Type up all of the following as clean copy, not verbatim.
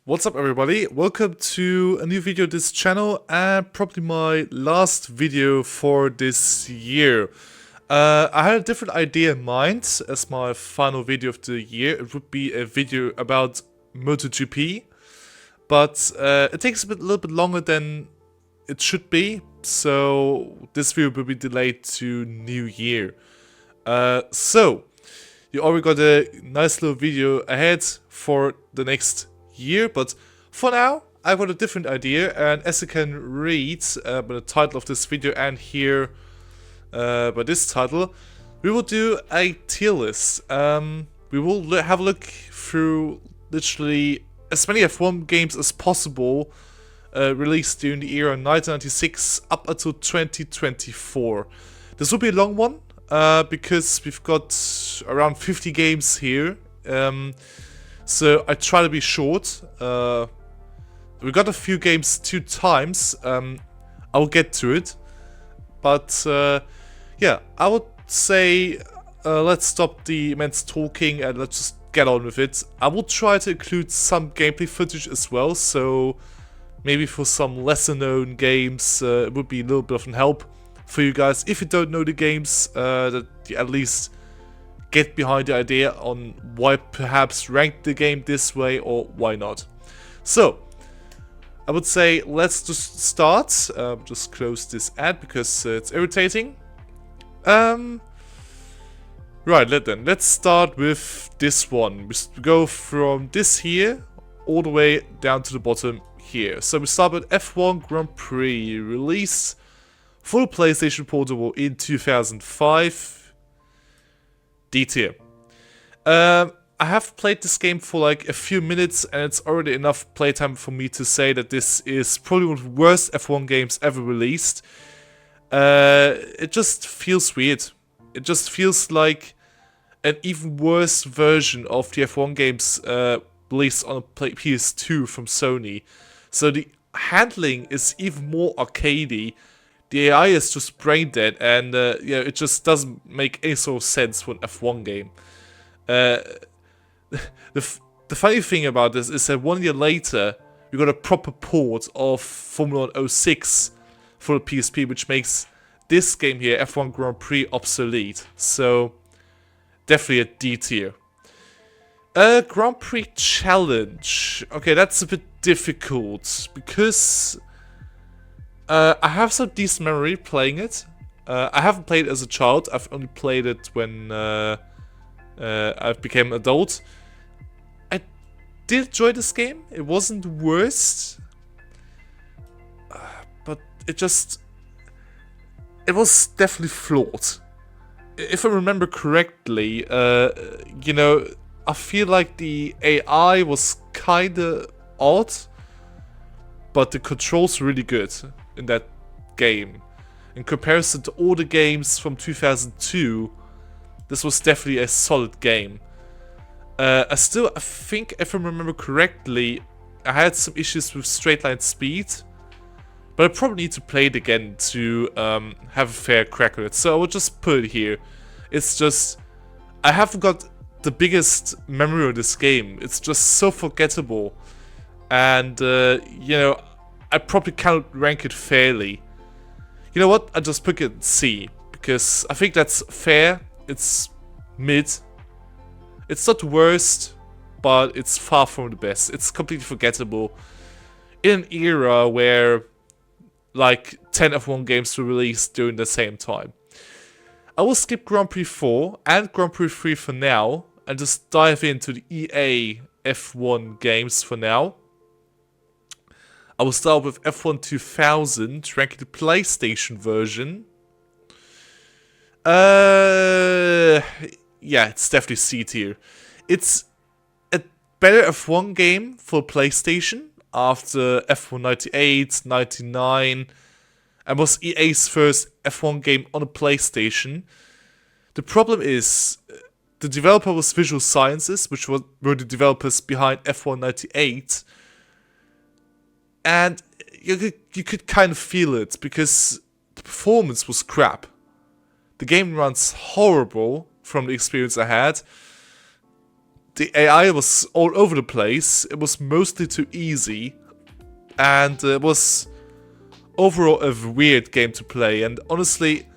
What's up everybody, welcome to a new video on this channel and probably my last video for this year. I had a different idea in mind as my final video of the year. It would be a video about MotoGP, but it takes a little bit longer than it should be, so this video will be delayed to New Year. So, you already got a nice little video ahead for the next year, but for now I've got a different idea, and as you can read by the title of this video and hear by this title, we will do a tier list. We will have a look through literally as many F1 games as possible released during the year 1996 up until 2024. This will be a long one because we've got around 50 games here. So I try to be short. We got a few games 2 times. I'll get to it. But yeah, I would say let's stop the immense talking and let's just get on with it. I will try to include some gameplay footage as well, so maybe for some lesser known games it would be a little bit of an help for you guys. If you don't know the games, that you at least get behind the idea on why perhaps rank the game this way or why not. So, I would say let's just start. Just close this ad because it's irritating. Right, let's start with this one. We go from this here all the way down to the bottom here. So we start with F1 Grand Prix, released for the PlayStation Portable in 2005. D tier. I have played this game for like a few minutes and it's already enough playtime for me to say that this is probably one of the worst F1 games ever released. It just feels weird. It just feels like an even worse version of the F1 games released on a PS2 from Sony. So the handling is even more arcadey. The AI is just brain dead, and yeah, it just doesn't make any sort of sense for an F1 game. The funny thing about this is that 1 year later, we got a proper port of Formula 1 06 for the PSP, which makes this game here, F1 Grand Prix, obsolete. So, definitely a D tier. Grand Prix Challenge. Okay, that's a bit difficult, because I have some decent memory playing it. I haven't played it as a child. I've only played it when I became an adult. I did enjoy this game. It wasn't the worst, but it was definitely flawed. If I remember correctly, you know, I feel like the AI was kinda odd, but the controls were really good in that game. In comparison to all the games from 2002, this was definitely a solid game. I think, if I remember correctly, I had some issues with straight line speed, but I probably need to play it again to have a fair crack at it. So I will just put it here. It's just, I haven't got the biggest memory of this game. It's just so forgettable, and you know, I probably cannot rank it fairly. You know what? I just put it C, because I think that's fair. It's mid. It's not the worst, but it's far from the best. It's completely forgettable in an era where like 10 F1 games were released during the same time. I will skip Grand Prix 4 and Grand Prix 3 for now and just dive into the EA F1 games for now. I will start with F1 2000, ranking the PlayStation version. Yeah, it's definitely C tier. It's a better F1 game for PlayStation after F1 98, 99, and was EA's first F1 game on a PlayStation. The problem is, the developer was Visual Sciences, which were the developers behind F1 98. And you could kind of feel it, because the performance was crap. The game runs horrible from the experience I had. the AI was all over the place, it was mostly too easy, and it was overall a weird game to play, and honestly,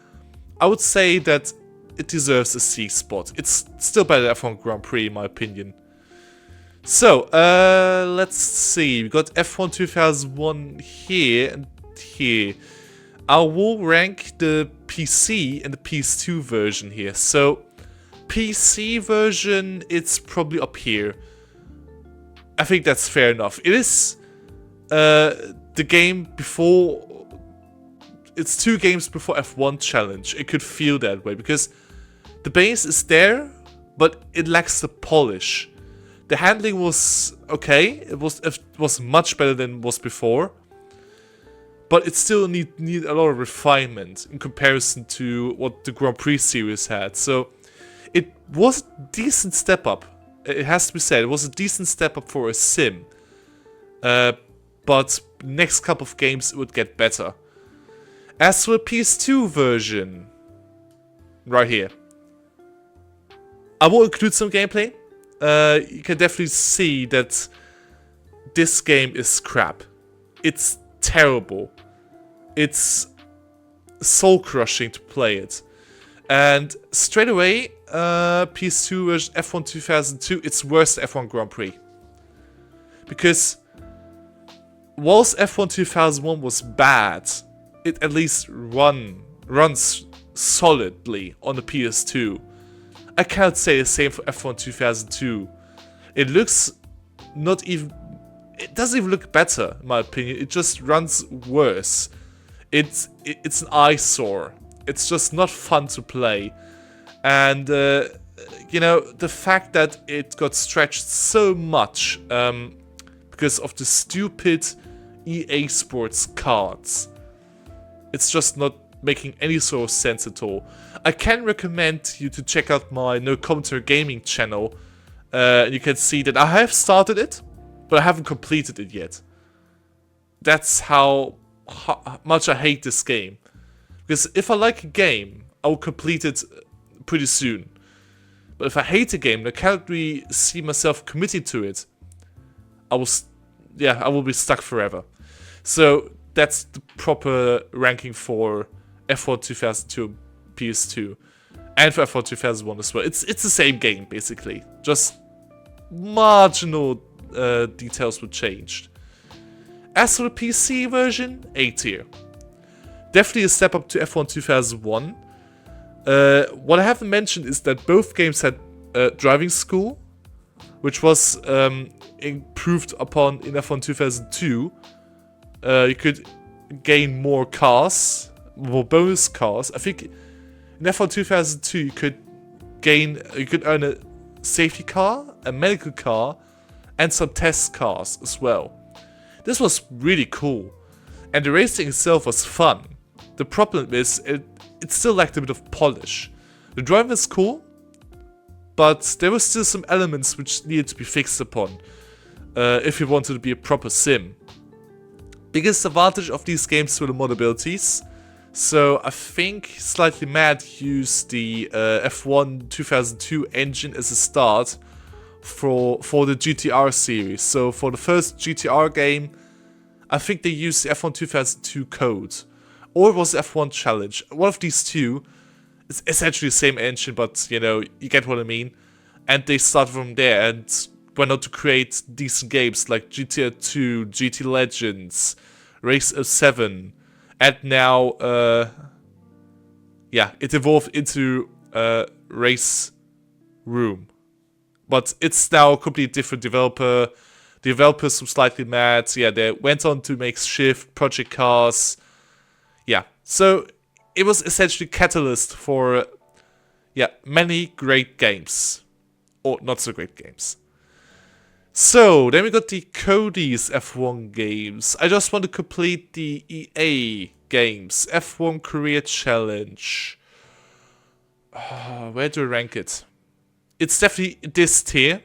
I would say that it deserves a C spot. It's still better than F1 Grand Prix in my opinion. So, let's see, we got F1 2001 here and here. I will rank the PC and the PS2 version here. So, PC version, it's probably up here. I think that's fair enough. It is the game before... It's 2 games before F1 Challenge. It could feel that way because the base is there, but it lacks the polish. The handling was okay. It was much better than it was before, but it still need a lot of refinement in comparison to what the Grand Prix series had. So it was a decent step up. It has to be said, it was a decent step up for a sim. But next couple of games it would get better. As for the PS2 version, right here, I will include some gameplay. You can definitely see that this game is crap. It's terrible. It's soul-crushing to play it. And straight away, PS2 version F1 2002, it's worse than F1 Grand Prix. Because whilst F1 2001 was bad, it at least runs solidly on the PS2. I can't say the same for F1 2002. It looks not even... It doesn't even look better, in my opinion. It just runs worse. It's an eyesore. It's just not fun to play. And, you know, the fact that it got stretched so much because of the stupid EA Sports cards, it's just not making any sort of sense at all. I can recommend you to check out my No Commentary Gaming channel. You can see that I have started it, but I haven't completed it yet. That's how much I hate this game. Because if I like a game, I will complete it pretty soon. But if I hate a game, I can't really see myself committing to it. I will be stuck forever. So that's the proper ranking for F1 2002 PS2 and for F1 2001 as well. It's the same game basically, just marginal details were changed. As for the PC version, A tier. Definitely a step up to F1 2001. What I haven't mentioned is that both games had driving school, which was improved upon in F1 2002. You could gain more cars, more bonus cars. I think in F1 2002 you could earn a safety car, a medical car, and some test cars as well. This was really cool, and the racing itself was fun. The problem is it still lacked a bit of polish. The driving was cool, but there were still some elements which needed to be fixed upon if you wanted to be a proper sim. Biggest advantage of these games were the mod abilities. So I think Slightly Mad used the F1 2002 engine as a start for the GTR series. So for the first GTR game, I think they used the F1 2002 code. Or it was the F1 Challenge. One of these two. It's essentially the same engine, but you know, you get what I mean. And they started from there and went on to create decent games like GTA 2, GT Legends, Race 07, and now, it evolved into Race Room. But it's now a completely different developer. The developers from Slightly Mad, they went on to make Shift, Project Cars. So it was essentially catalyst for, many great games. Or not so great games. So, then we got the Cody's F1 games. I just want to complete the EA games. F1 Career Challenge. Where do I rank it? It's definitely this tier.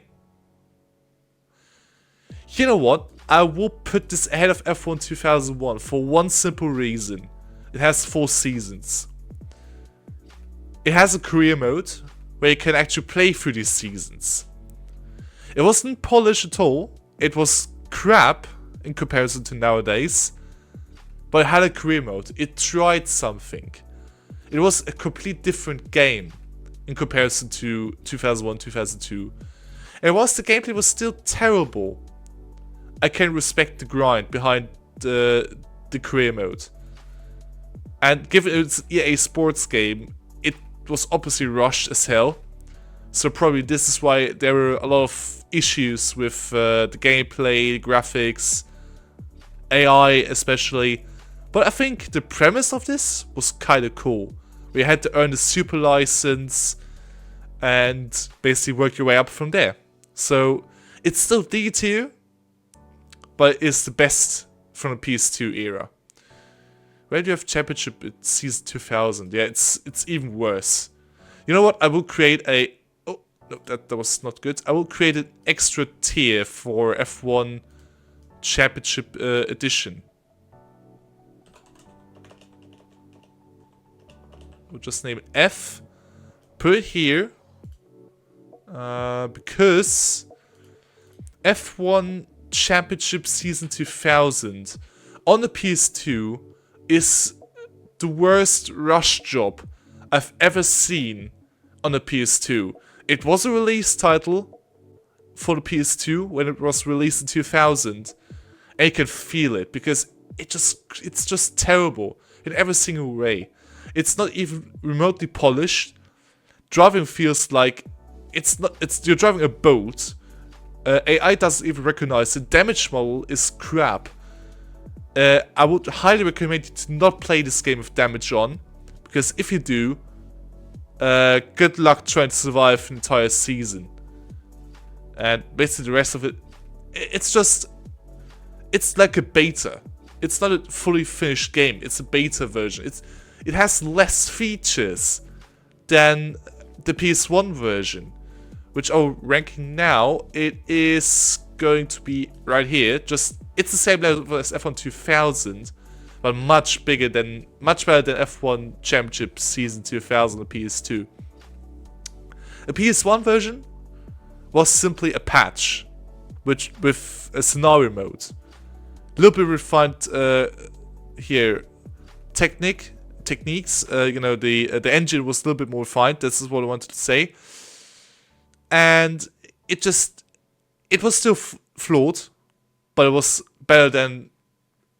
You know what? I will put this ahead of F1 2001 for one simple reason. It has 4 seasons. It has a career mode where you can actually play through these seasons. It wasn't polished at all. It was crap in comparison to nowadays. But it had a career mode. It tried something. It was a complete different game in comparison to 2001, 2002. And whilst the gameplay was still terrible, I can respect the grind behind the career mode. And given it's EA Sports game, it was obviously rushed as hell. So probably this is why there were a lot of issues with the gameplay, graphics, AI especially. But I think the premise of this was kind of cool. We had to earn the super license and basically work your way up from there. So it's still D tier, but it's the best from the PS2 era. Where do you have championship? It's season 2000. Yeah, it's even worse. You know what? I will create a... Oh, no, that was not good. I will create an extra tier for F1 Championship Edition. We'll just name it F. Put it here. Because F1 Championship Season 2000 on the PS2 is the worst rush job I've ever seen on the PS2. It was a release title for the PS2 when it was released in 2000, and you can feel it because it's just terrible in every single way. It's not even remotely polished. Driving feels like you're driving a boat. AI doesn't even recognize the damage model is crap. I would highly recommend you to not play this game with damage on, because if you do, good luck trying to survive an entire season. And basically the rest of it, it's like a beta. It's not a fully finished game, it's a beta version. It has less features than the PS1 version, which our ranking now, it is going to be right here. It's the same level as F1 2000, but much better than F1 Championship Season 2000 on PS2. The PS1 version was simply a patch, with a scenario mode. A little bit refined here. Techniques, you know, the engine was a little bit more refined. This is what I wanted to say. And it was still flawed, but it was better than,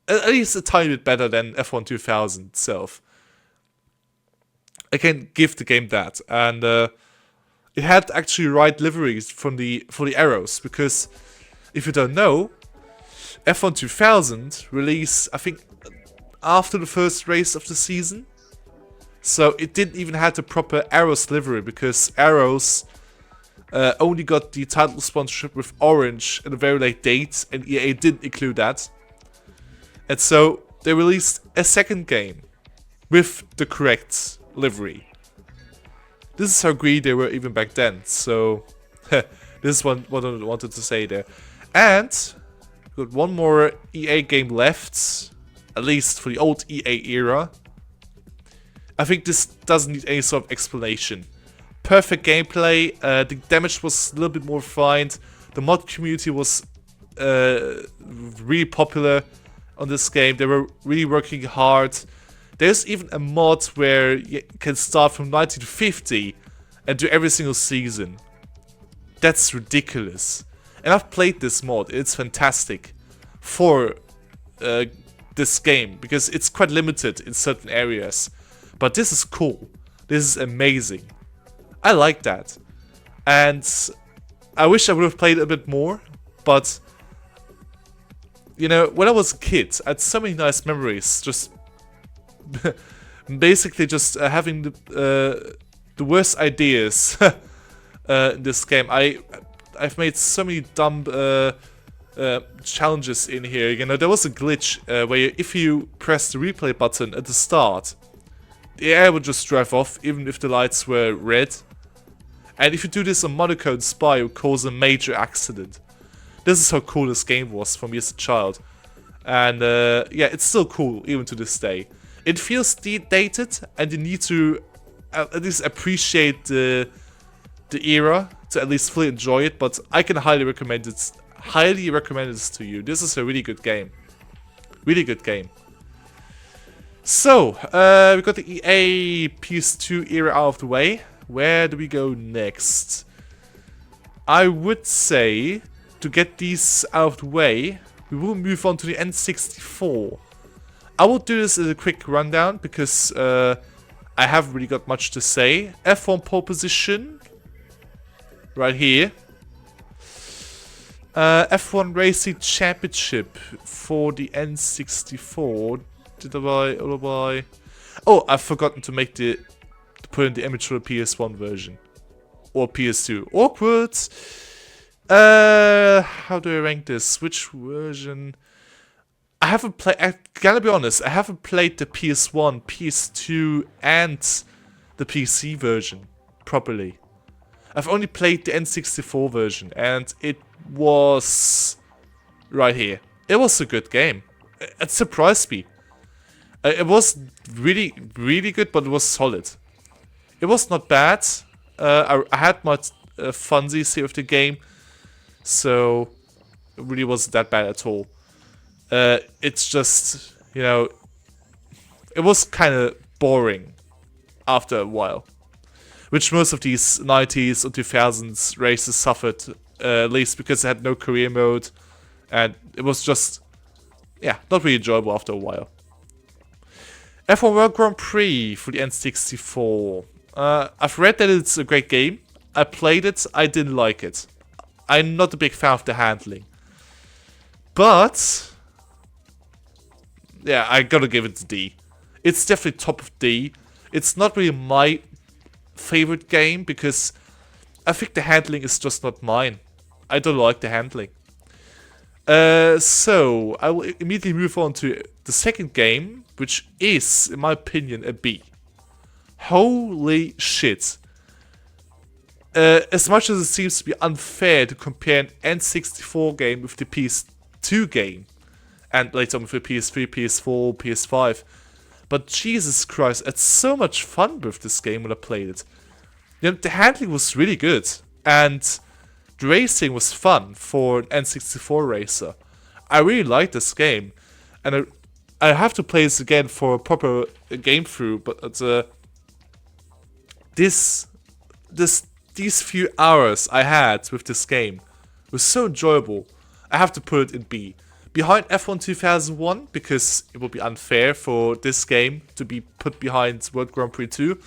at least a tiny bit better than F1 2000 itself. I can give the game that. And it had actually right liveries for the arrows, because if you don't know, F1 2000 released, I think, after the first race of the season. So it didn't even have the proper Arrows livery, because Arrows only got the title sponsorship with Orange at a very late date, and EA didn't include that. And so they released a second game with the correct livery. This is how greedy they were even back then. So this is what I wanted to say there. And we've got one more EA game left, at least for the old EA era. I think this doesn't need any sort of explanation. Perfect gameplay, the damage was a little bit more refined, the mod community was really popular on this game, they were really working hard. There's even a mod where you can start from 1950 and do every single season. That's ridiculous. And I've played this mod, it's fantastic for this game, because it's quite limited in certain areas. But this is cool. This is amazing. I like that. And I wish I would have played a bit more, but you know, when I was a kid, I had so many nice memories, just basically just having the worst ideas in this game. I've made so many dumb challenges in here. You know, there was a glitch where if you press the replay button at the start, the air would just drive off even if the lights were red. And if you do this on Monaco and Spa, it would cause a major accident. This is how cool this game was for me as a child. And yeah, it's still cool even to this day. It feels dated, and you need to at least appreciate the era to at least fully enjoy it, but I can highly recommend it. Highly recommend this to you. This is a really good game. Really good game. So, we got the EA PS2 era out of the way. Where do we go next? I would say, to get these out of the way, we will move on to the N64. I will do this as a quick rundown because I haven't really got much to say. F1 pole position, right here. F1 Racing Championship for the N64. Did I? Oh, I've forgotten to make to put in the image for the PS1 version. Or PS2. Awkward! How do I rank this? Which version? I haven't played, I gotta be honest, I haven't played the PS1, PS2 and the PC version properly. I've only played the N64 version and it was right here. It was a good game. It surprised me. It was really, really good, but it was solid. It was not bad. I had my funsies here with the game, so it really wasn't that bad at all. It's just, you know, it was kind of boring after a while, which most of these 90s or 2000s races suffered, at least because it had no career mode, and it was just, yeah, not really enjoyable after a while. F1 World Grand Prix for the N64. I've read that it's a great game. I played it, I didn't like it. I'm not a big fan of the handling. But yeah, I gotta give it a D. It's definitely top of D. It's not really my favorite game because I think the handling is just not mine. I don't like the handling. So I will immediately move on to the second game, which is, in my opinion, a B. Holy shit. As much as it seems to be unfair to compare an N64 game with the PS2 game, and later on with the PS3, PS4, PS5. But Jesus Christ, it's so much fun with this game when I played it. You know, the handling was really good, and the racing was fun for an N64 racer. I really liked this game, and I have to play this again for a proper game through, but these few hours I had with this game was so enjoyable. I have to put it in B. Behind F1 2001, because it would be unfair for this game to be put behind World Grand Prix 2.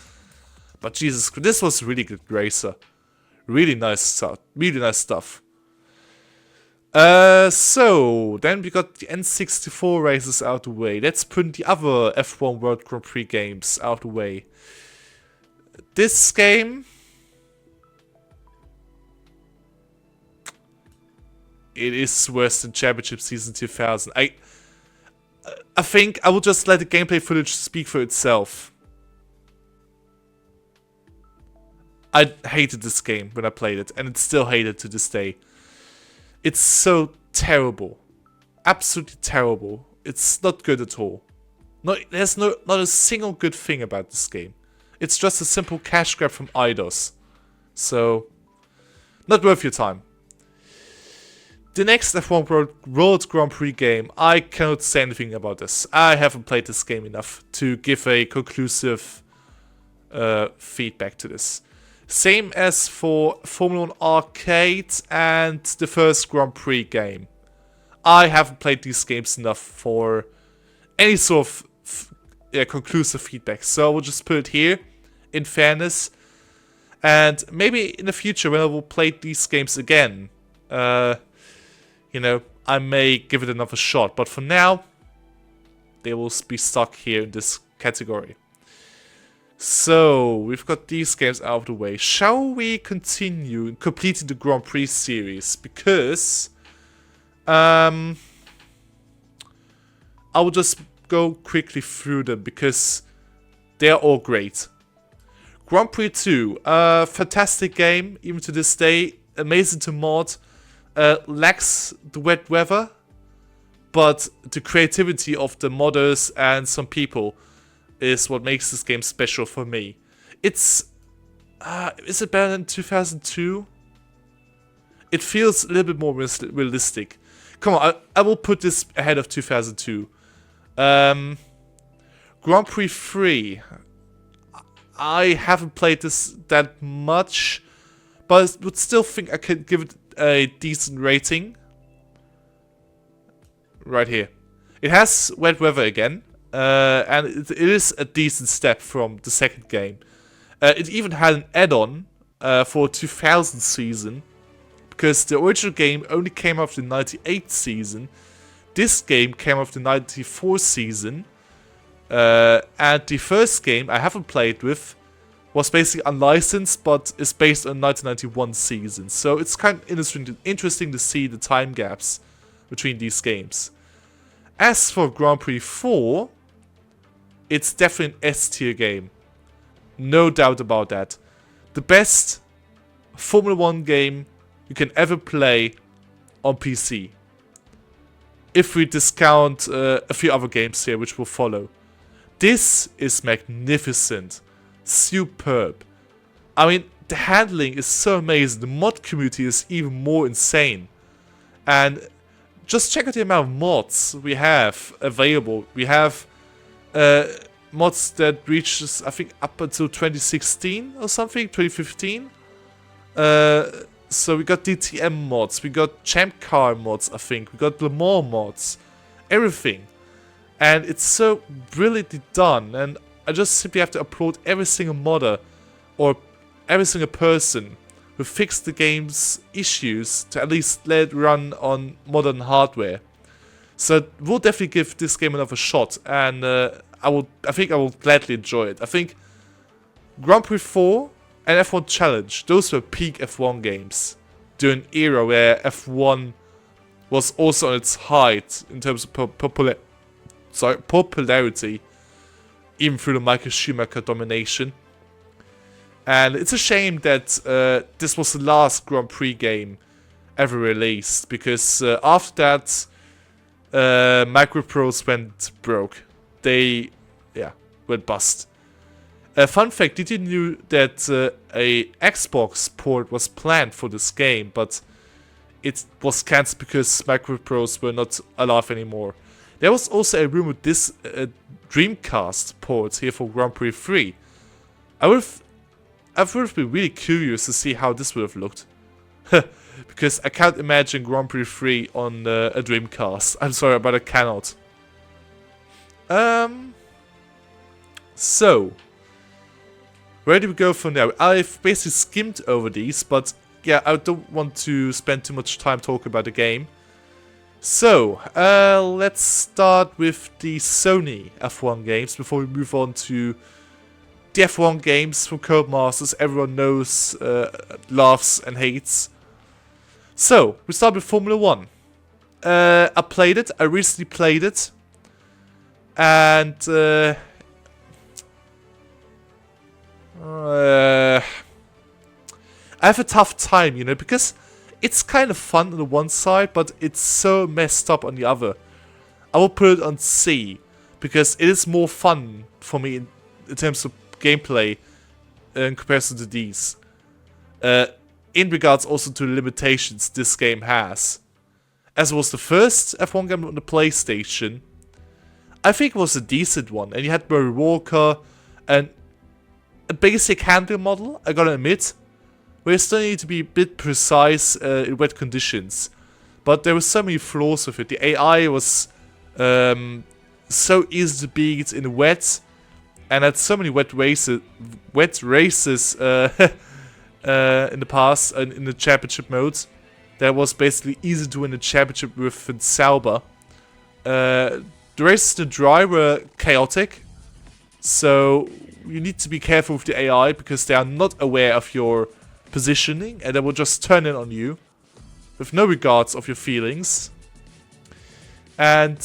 But Jesus, this was a really good racer. Really nice stuff. Really nice stuff. So, then we got the N64 races out of the way. Let's put the other F1 World Grand Prix games out of the way. This game, it is worse than Championship Season 2000. I think I will just let the gameplay footage speak for itself. I hated this game when I played it, and it's still hated to this day. It's so terrible. Absolutely terrible. It's not good at all. There's not a single good thing about this game. It's just a simple cash grab from IDOS. So, not worth your time. The next F1 World Grand Prix game, I cannot say anything about this. I haven't played this game enough to give a conclusive feedback to this. Same as for Formula 1 Arcade and the first Grand Prix game. I haven't played these games enough for any sort of conclusive feedback. So I will just put it here, in fairness. And maybe in the future when I will play these games again, you know, I may give it another shot. But for now, they will be stuck here in this category. So, we've got these games out of the way. Shall we continue completing the Grand Prix series? Because I will just go quickly through them because they are all great. Grand Prix 2, fantastic game, even to this day. Amazing to mod. Lacks the wet weather, but the creativity of the modders and some people is what makes this game special for me. It's is it better than 2002? it feels a little bit more realistic. Come on, I will put this ahead of 2002. Grand Prix 3. I haven't played this that much, but I would still think I could give it a decent rating. Right here. It has wet weather again, and it is a decent step from the second game. It even had an add-on for 2000 season, because the original game only came out of the 98 season. This game came out of the 94 season, and the first game I haven't played with was basically unlicensed, but is based on 1991 season. So it's kind of interesting to see the time gaps between these games. As for Grand Prix 4, it's definitely an S-tier game. No doubt about that. The best Formula 1 game you can ever play on PC. If we discount a few other games here which will follow. This is magnificent. Superb. I mean, the handling is so amazing. The mod community is even more insane. And just check out the amount of mods we have available. We have mods that reaches, I think, up until 2016 or something, 2015. So we got DTM mods, we got Champ Car mods, I think, we got Le Mans mods, everything. And it's so brilliantly done, and I just simply have to applaud every single modder or every single person who fixed the game's issues to at least let it run on modern hardware. So we'll definitely give this game another shot, and I think I will gladly enjoy it. I think Grand Prix 4 and F1 Challenge, those were peak F1 games during an era where F1 was also on its height in terms of popularity, even through the Michael Schumacher domination. And it's a shame that this was the last Grand Prix game ever released, because after that, Microprose went broke. They, went bust. Fun fact, did you know that a Xbox port was planned for this game, but it was cancelled because Microprose were not alive anymore. There was also a rumor with this Dreamcast port here for Grand Prix 3. I would have been really curious to see how this would have looked. Because I can't imagine Grand Prix 3 on a Dreamcast. I'm sorry, but I cannot. So, where do we go from now? I've basically skimmed over these, but yeah, I don't want to spend too much time talking about the game. So, let's start with the Sony F1 games before we move on to the F1 games from Codemasters everyone knows, loves and hates. So, we start with Formula 1. I played it, I recently played it, and I have a tough time, you know, because it's kind of fun on the one side, but it's so messed up on the other. I will put it on C, because it is more fun for me in terms of gameplay in comparison to these. In regards also to the limitations this game has. As it was the first F1 game on the PlayStation, I think it was a decent one, and you had Murray Walker and a basic handling model, I gotta admit, where you still need to be a bit precise in wet conditions. But there were so many flaws with it. The AI was so easy to beat in the wet, and had so many wet races in the past, and in the championship mode, that was basically easy to win the championship with Sauber. The races in the dry were chaotic, so you need to be careful with the AI, because they are not aware of your positioning, and they will just turn in on you with no regards of your feelings. And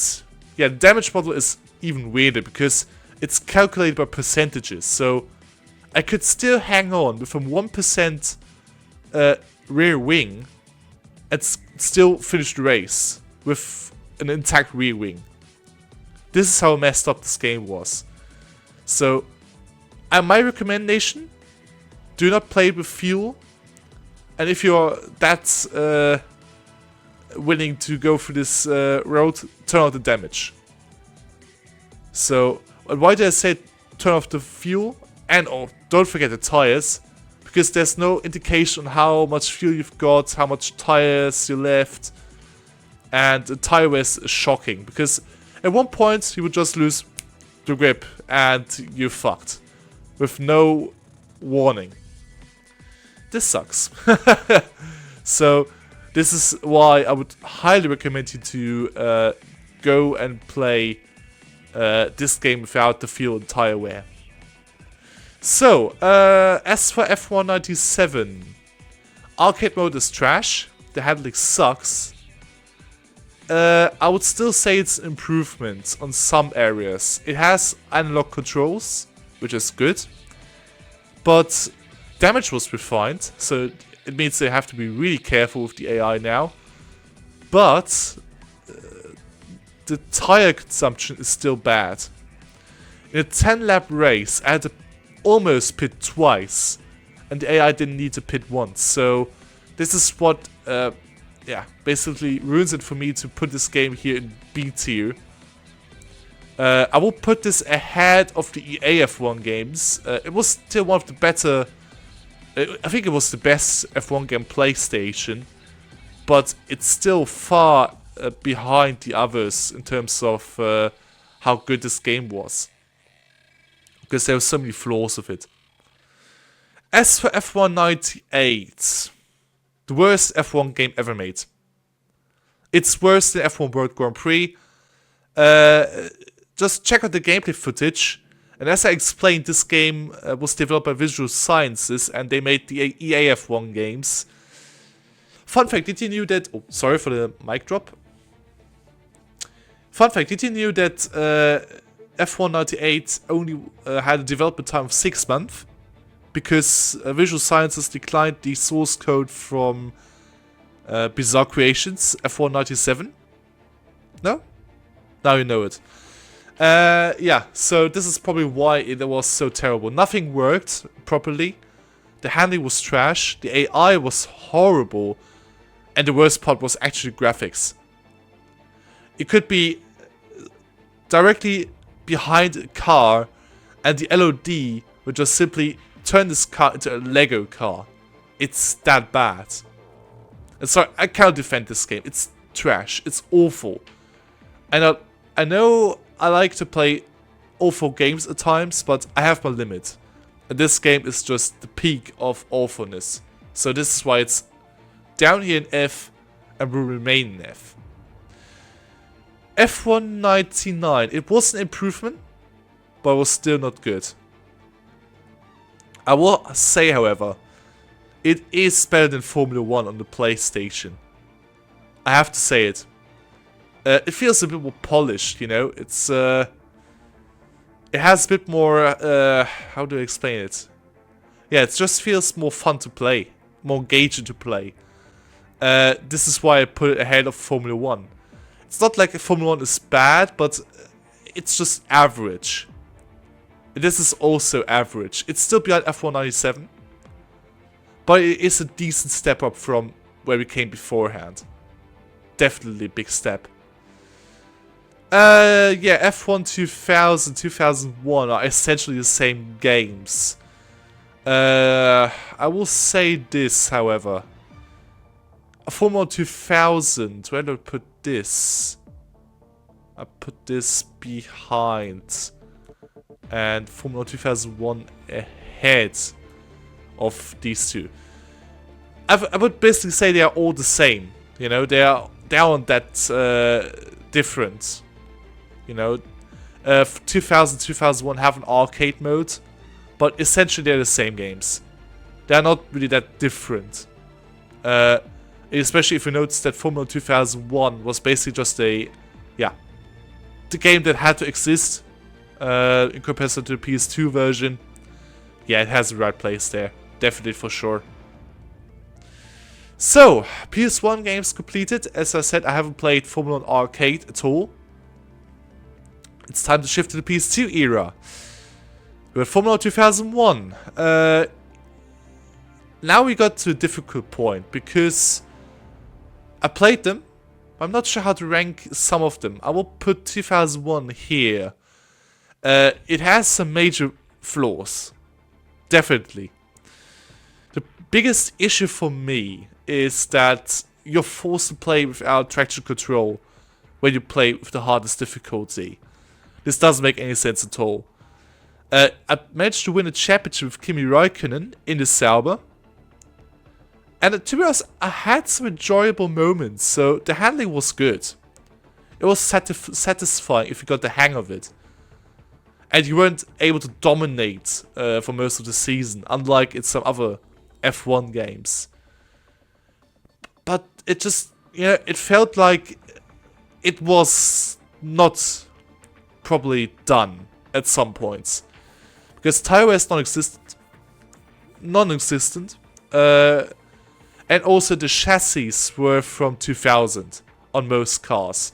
yeah, the damage model is even weirder, because it's calculated by percentages, so I could still hang on with a 1% rear wing and still finish the race with an intact rear wing. This is how messed up this game was. So, my recommendation, do not play it with fuel. And if you're that willing to go through this road, turn off the damage. So, why did I say turn off the fuel? And oh, don't forget the tires. Because there's no indication on how much fuel you've got, how much tires you left. And the tire wear is shocking. Because at one point, you would just lose the grip and you're fucked. With no warning. This sucks. So, this is why I would highly recommend you to go and play this game without the fuel and tire wear. So, as for F1 97, arcade mode is trash. The handling sucks. I would still say it's an improvement on some areas. It has analog controls, which is good. But damage was refined, so it means they have to be really careful with the AI now. But the tire consumption is still bad. In a 10-lap race, I had to almost pit twice, and the AI didn't need to pit once. So this is what, basically ruins it for me to put this game here in B tier. I will put this ahead of the EA F1 games. It was still one of the better. I think it was the best F1 game PlayStation, but it's still far behind the others in terms of how good this game was. Because there were so many flaws with it. As for F1 98, the worst F1 game ever made. It's worse than F1 World Grand Prix. Just check out the gameplay footage. And as I explained, this game was developed by Visual Sciences and they made the EA F1 games. Fun fact, did you know that... Oh, sorry for the mic drop. Fun fact, did you know that F1 98 only had a development time of 6 months? Because Visual Sciences declined the source code from Bizarre Creations, F1 97. No? Now you know it. Yeah, so this is probably why it was so terrible. Nothing worked properly. The handling was trash. The AI was horrible. And the worst part was actually graphics. It could be directly behind a car and the LOD would just simply turn this car into a Lego car. It's that bad. And sorry, I can't defend this game. It's trash. It's awful. And I know I like to play awful games at times, but I have my limit. And this game is just the peak of awfulness. So this is why it's down here in F and will remain in F. F1 99. It was an improvement, but it was still not good. I will say, however, it is better than Formula 1 on the PlayStation. I have to say it. It feels a bit more polished, you know. It's it has a bit more how do I explain it? Yeah, it just feels more fun to play, more engaging to play. This is why I put it ahead of Formula 1. It's not like Formula 1 is bad, but it's just average. This is also average. It's still behind F1 97, but it is a decent step up from where we came beforehand. Definitely a big step. Yeah, F1 2000, 2001 are essentially the same games. I will say this, however. Formula 2000, where do I put this? I put this behind. And Formula 2001 ahead of these two. I would basically say they are all the same. You know, they aren't that different. You know, 2000, 2001 have an arcade mode, but essentially they're the same games. They're not really that different. Especially if you notice that Formula 2001 was basically just the game that had to exist in comparison to the PS2 version. Yeah, it has the right place there. Definitely for sure. So, PS1 games completed. As I said, I haven't played Formula 1 Arcade at all. It's time to shift to the PS2 era. With Formula 2001. now we got to a difficult point, because I played them. I'm not sure how to rank some of them. I will put 2001 here. It has some major flaws. Definitely. The biggest issue for me is that you're forced to play without traction control when you play with the hardest difficulty. This doesn't make any sense at all. I managed to win a championship with Kimi Räikkönen in the Sauber. And to be honest, I had some enjoyable moments, so the handling was good. It was satisfying if you got the hang of it. And you weren't able to dominate for most of the season, unlike in some other F1 games. But it just, it felt like it was not properly done at some points. Because tire wear is non-existent. And also the chassis were from 2000 on most cars.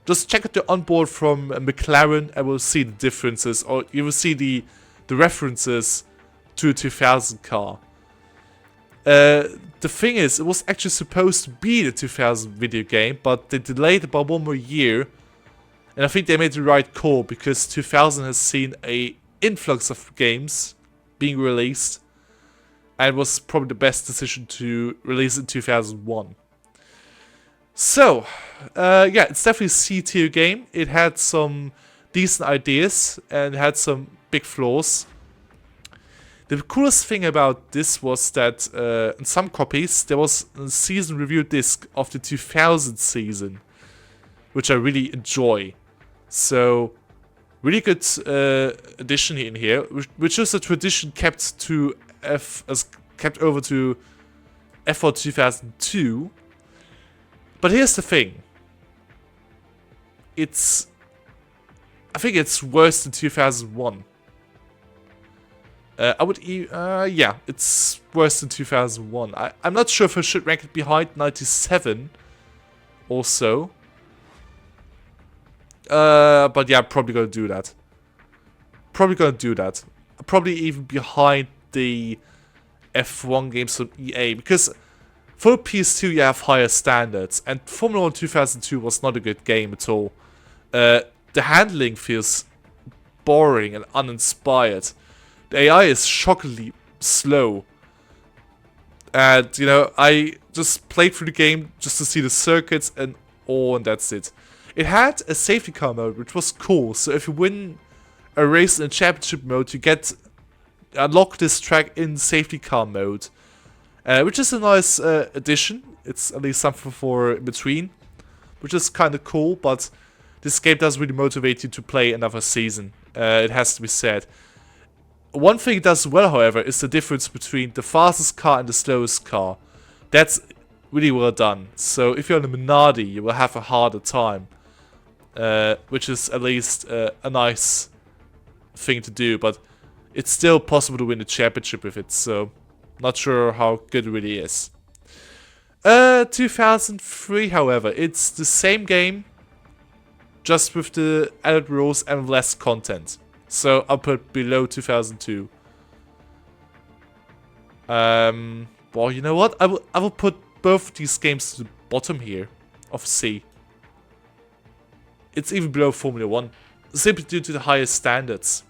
Just check out the onboard from McLaren and we'll see the differences, or you will see the references to a 2000 car. The thing is, it was actually supposed to be the 2000 video game, but they delayed about 1 more year. And I think they made the right call, because 2000 has seen an influx of games being released. And it was probably the best decision to release in 2001. So, yeah, it's definitely a C-tier game. It had some decent ideas and had some big flaws. The coolest thing about this was that in some copies there was a season review disc of the 2000 season, which I really enjoy. So, really good addition in here, which is a tradition kept over to F1 2002. But here's the thing. I think it's worse than 2001. Yeah, it's worse than 2001. I'm not sure if I should rank it behind 97 also. But yeah, I'm probably gonna do that. Probably even behind the F1 games from EA, because for PS2 you have higher standards, and Formula 1 2002 was not a good game at all. The handling feels boring and uninspired. The AI is shockingly slow. And, I just played through the game just to see the circuits and that's it. It had a safety car mode, which was cool, so if you win a race in a championship mode, you unlock this track in safety car mode, which is a nice addition. It's at least something for in between, which is kind of cool, but this game doesn't really motivate you to play another season, it has to be said. One thing it does well, however, is the difference between the fastest car and the slowest car. That's really well done. So if you're in a Minardi, you will have a harder time, which is at least a nice thing to do, but it's still possible to win the championship with it, so not sure how good it really is. 2003, however, it's the same game, just with the added rules and less content. So I'll put below 2002. Well, you know what? I will put both of these games to the bottom here of C. It's even below Formula 1, simply due to the highest standards.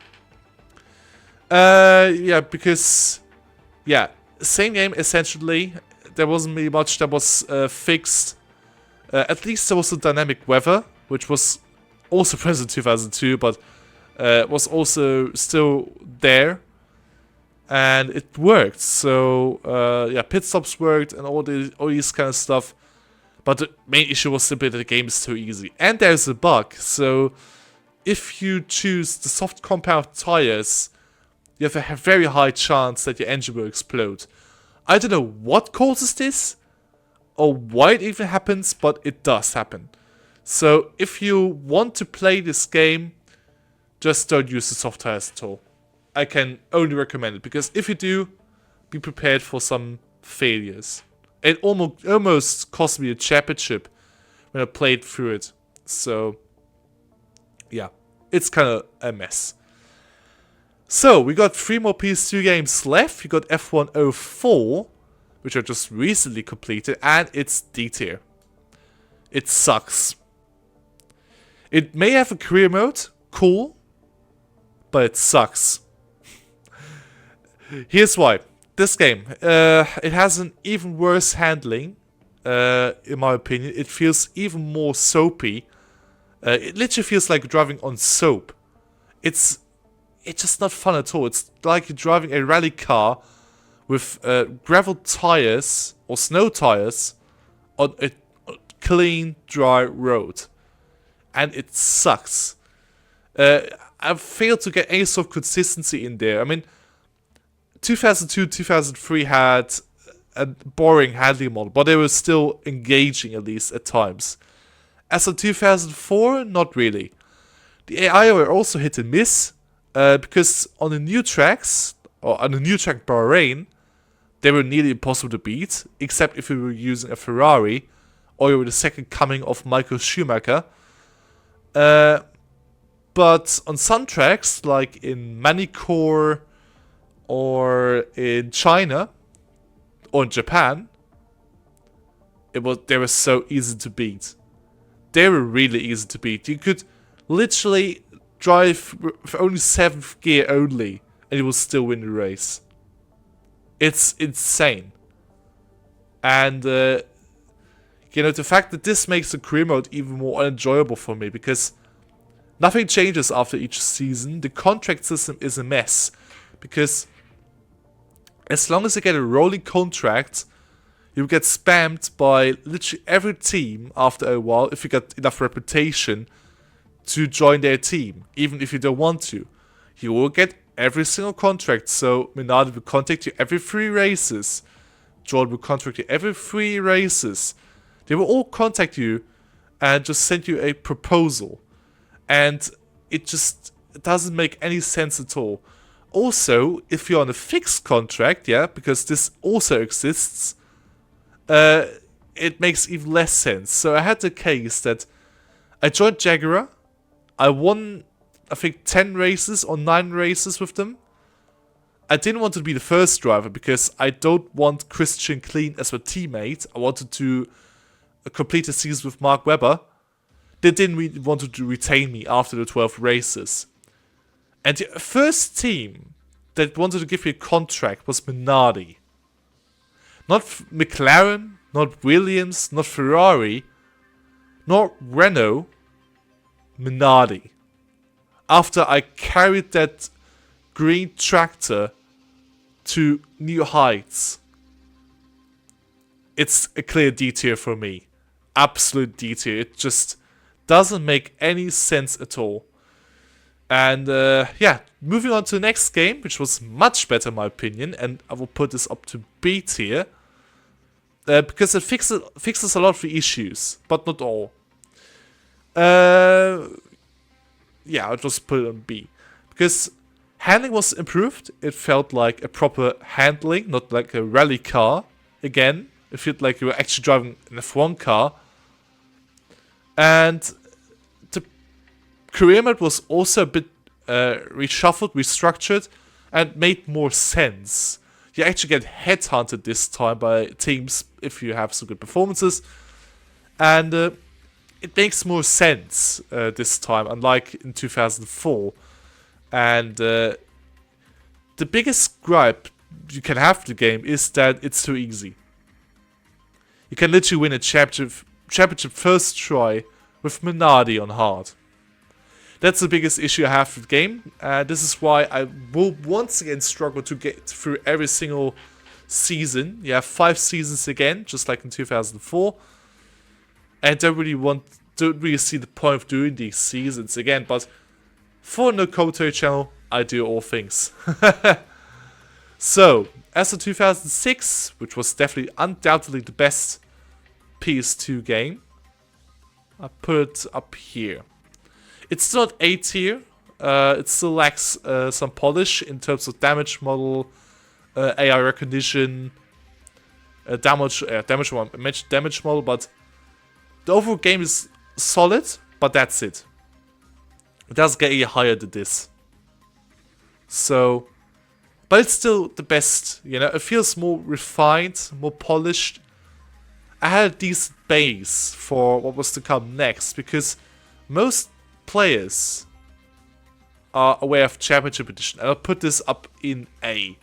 Yeah, because, yeah, same game essentially. There wasn't really much that was fixed. At least there was the dynamic weather, which was also present in 2002, but was also still there. And it worked. So, yeah, pit stops worked and all these kind of stuff. But the main issue was simply that the game is too easy. And there's a bug. So, if you choose the soft compound tires, you have a very high chance that your engine will explode. I don't know what causes this, or why it even happens, but it does happen. So if you want to play this game, just don't use the soft tires at all. I can only recommend it, because if you do, be prepared for some failures. It almost cost me a championship when I played through it. So, yeah, it's kind of a mess. So, we got 3 more PS2 games left. We got F1 04, which I just recently completed, and it's D tier. It sucks. It may have a career mode, cool, but it sucks. Here's why. This game, it has an even worse handling, in my opinion. It feels even more soapy. It literally feels like driving on soap. It's just not fun at all. It's like you're driving a rally car with gravel tires or snow tires on a clean, dry road. And it sucks. I've failed to get any sort of consistency in there. I mean, 2002, 2003 had a boring handling model, but they were still engaging, at least at times. As of 2004, not really. The AI were also hit and miss, because on the new tracks, or on the new track Bahrain, they were nearly impossible to beat, except if you were using a Ferrari, or you were the second coming of Michael Schumacher. But on some tracks, like in Manicore, or in China, or in Japan, they were so easy to beat. They were really easy to beat. You could literally drive with only 7th gear only, and you will still win the race. It's insane. And, the fact that this makes the career mode even more unenjoyable for me, because nothing changes after each season. The contract system is a mess, because as long as you get a rolling contract, you get spammed by literally every team after a while if you get enough reputation to join their team, even if you don't want to. You will get every single contract, so Minardi will contact you every 3 races. Jordan will contact you every 3 races. They will all contact you and just send you a proposal. And it just doesn't make any sense at all. Also, if you're on a fixed contract, yeah, because this also exists, it makes even less sense. So I had the case that I joined Jaguar, I won, I think, 10 races or 9 races with them. I didn't want to be the first driver because I don't want Christian Clean as my teammate. I wanted to complete the season with Mark Webber. They didn't really want to retain me after the 12 races. And the first team that wanted to give me a contract was Minardi. Not McLaren, not Williams, not Ferrari, not Renault, Minardi. After I carried that green tractor to new heights. It's a clear D tier for me. Absolute D tier. It just doesn't make any sense at all. And yeah, moving on to the next game, which was much better in my opinion, and I will put this up to B tier. Because it fixes a lot of the issues, but not all. Yeah, I'll just put it on B. Because handling was improved. It felt like a proper handling, not like a rally car. Again, it felt like you were actually driving an F1 car. And the career mode was also a bit reshuffled, restructured, and made more sense. You actually get headhunted this time by teams if you have some good performances. And it makes more sense this time, unlike in 2004. And the biggest gripe you can have with the game is that it's too easy. You can literally win a championship first try with Minardi on hard. That's the biggest issue I have with the game. This is why I will once again struggle to get through every single season. You have 5 seasons again, just like in 2004. And don't really see the point of doing these seasons again. But for no commentary channel, I do all things. So, as of 2006, which was definitely undoubtedly the best PS2 game, I put it up here. It's still at A tier. It still lacks some polish in terms of damage model, AI recognition, damage model, but the overall game is solid, but that's it. It doesn't get any higher than this. So, but it's still the best, you know, it feels more refined, more polished. I had a decent base for what was to come next, because most players are aware of Championship Edition, and I'll put this up in A.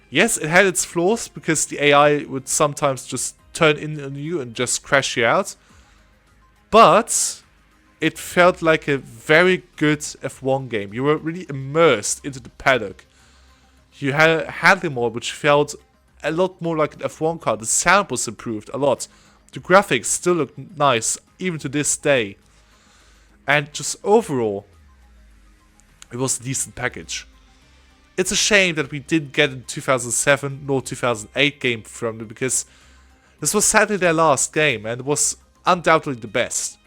Yes, it had its flaws, because the AI would sometimes just turn in on you and just crash you out. But it felt like a very good F1 game. You were really immersed into the paddock. You had a handling mode which felt a lot more like an F1 car. The sound was improved a lot. The graphics still look nice, even to this day. And just overall, it was a decent package. It's a shame that we didn't get a 2007 nor 2008 game from them, because this was sadly their last game, and it was undoubtedly the best.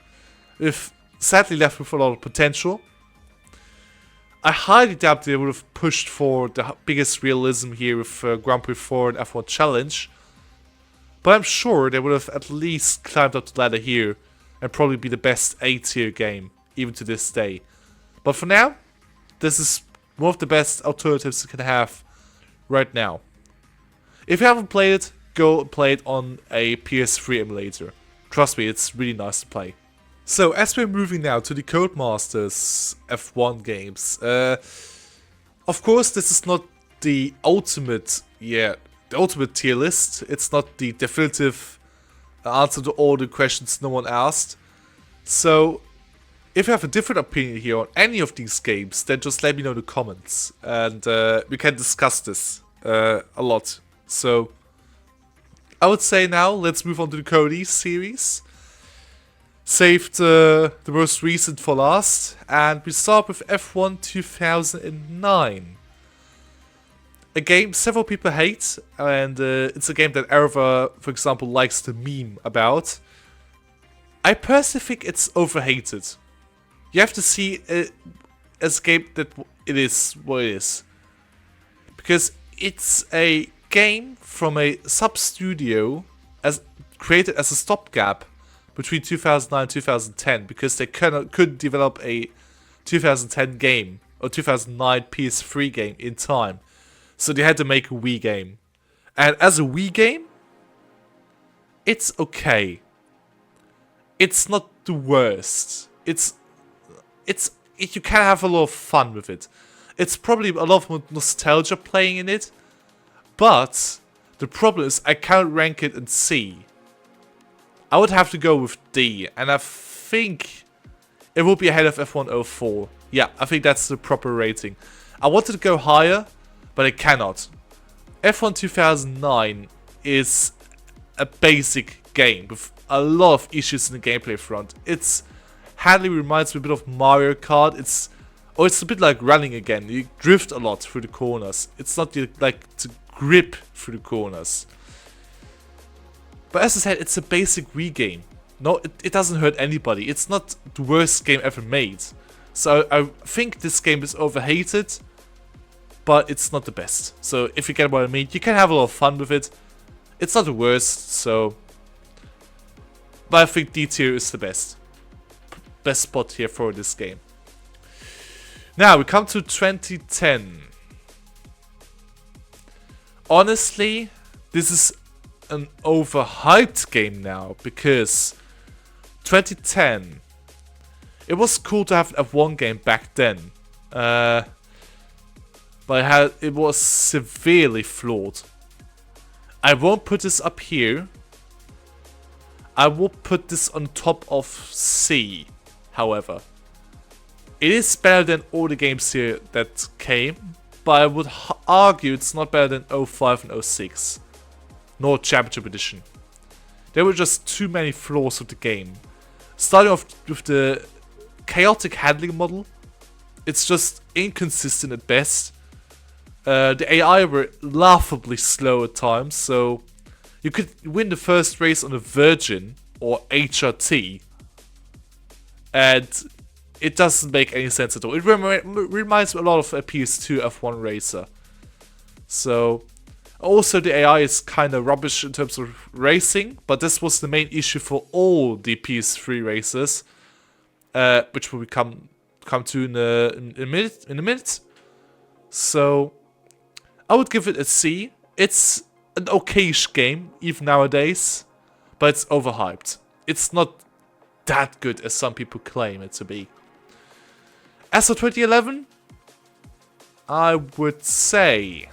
With sadly left with a lot of potential. I highly doubt they would have pushed for the biggest realism here with Grand Prix 4 and F1 Challenge. But I'm sure they would have at least climbed up the ladder here and probably be the best A-tier game, even to this day. But for now, this is one of the best alternatives you can have right now. If you haven't played it, go play it on a PS3 emulator. Trust me, it's really nice to play. So, as we're moving now to the Codemasters F1 games, of course this is not the ultimate, the ultimate tier list. It's not the definitive answer to all the questions no one asked. So, if you have a different opinion here on any of these games, then just let me know in the comments, and we can discuss this a lot. So, I would say now, let's move on to the Cody series. Saved the most recent for last, and we start with F1 2009. A game several people hate, and it's a game that Erva, for example, likes to meme about. I personally think it's overhated. You have to see it as a game that it is what it is. Because it's a game from a sub-studio created as a stopgap between 2009 and 2010, because they couldn't develop a 2010 game or 2009 PS3 game in time. So they had to make a Wii game. And as a Wii game, it's okay. It's not the worst. You can have a lot of fun with it. It's probably a lot of nostalgia playing in it. But the problem is I can't rank it in C. I would have to go with D, and I think it will be ahead of F1 04. Yeah, I think that's the proper rating. I wanted to go higher, but I cannot. F1 2009 is a basic game with a lot of issues in the gameplay front. It's handling reminds me a bit of Mario Kart. It's a bit like running again. You drift a lot through the corners. It's not like to grip through the corners. But as I said, it's a basic Wii game. No, it doesn't hurt anybody. It's not the worst game ever made. So I think this game is overhated, but it's not the best. So if you get what I mean, you can have a lot of fun with it. It's not the worst, so... But I think D tier is the best. Best spot here for this game. Now, we come to 2010. Honestly, this is an overhyped game now, because 2010, it was cool to have an F1 game back then, but it was severely flawed. I won't put this up here. I will put this on top of C, however. It is better than all the games here that came, but I would argue it's not better than 05 and 06. Nor Championship Edition. There were just too many flaws with the game. Starting off with the chaotic handling model. It's just inconsistent at best. The AI were laughably slow at times, so you could win the first race on a Virgin or HRT, and it doesn't make any sense at all. It reminds me a lot of a PS2 F1 racer. So... Also, the AI is kind of rubbish in terms of racing, but this was the main issue for all the PS3 races, which will come to in a minute. So I would give it a C. It's an okay-ish game, even nowadays, but it's overhyped. It's not that good as some people claim it to be. As for 2011, I would say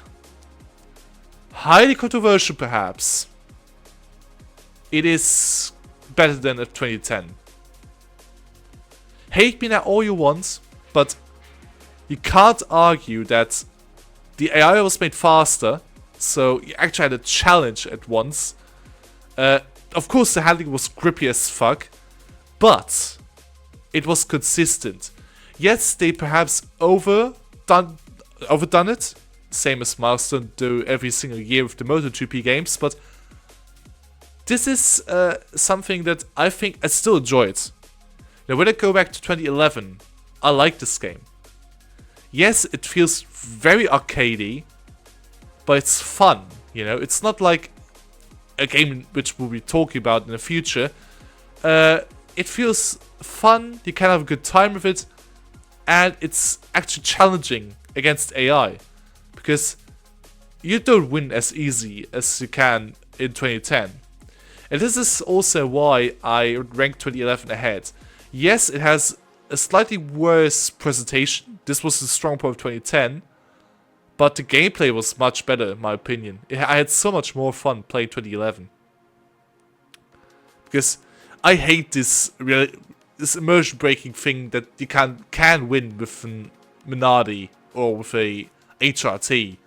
highly controversial perhaps. It is better than a 2010. Hate me now all you want, but you can't argue that the AI was made faster, so you actually had a challenge at once. Of course the handling was grippy as fuck, but it was consistent. Yes, they perhaps overdone it, same as Milestone do every single year with the MotoGP games, but this is something that I think I still enjoy it. Now when I go back to 2011, I like this game. Yes, it feels very arcadey, but it's fun, you know? It's not like a game which we'll be talking about in the future. It feels fun, you can have a good time with it, and it's actually challenging against AI, because you don't win as easy as you can in 2010. And this is also why I ranked 2011 ahead. Yes, it has a slightly worse presentation. This was the strong point of 2010, but the gameplay was much better in my opinion. I had so much more fun playing 2011. Because I hate this immersion breaking thing that you can win with an Minardi or with a HRT.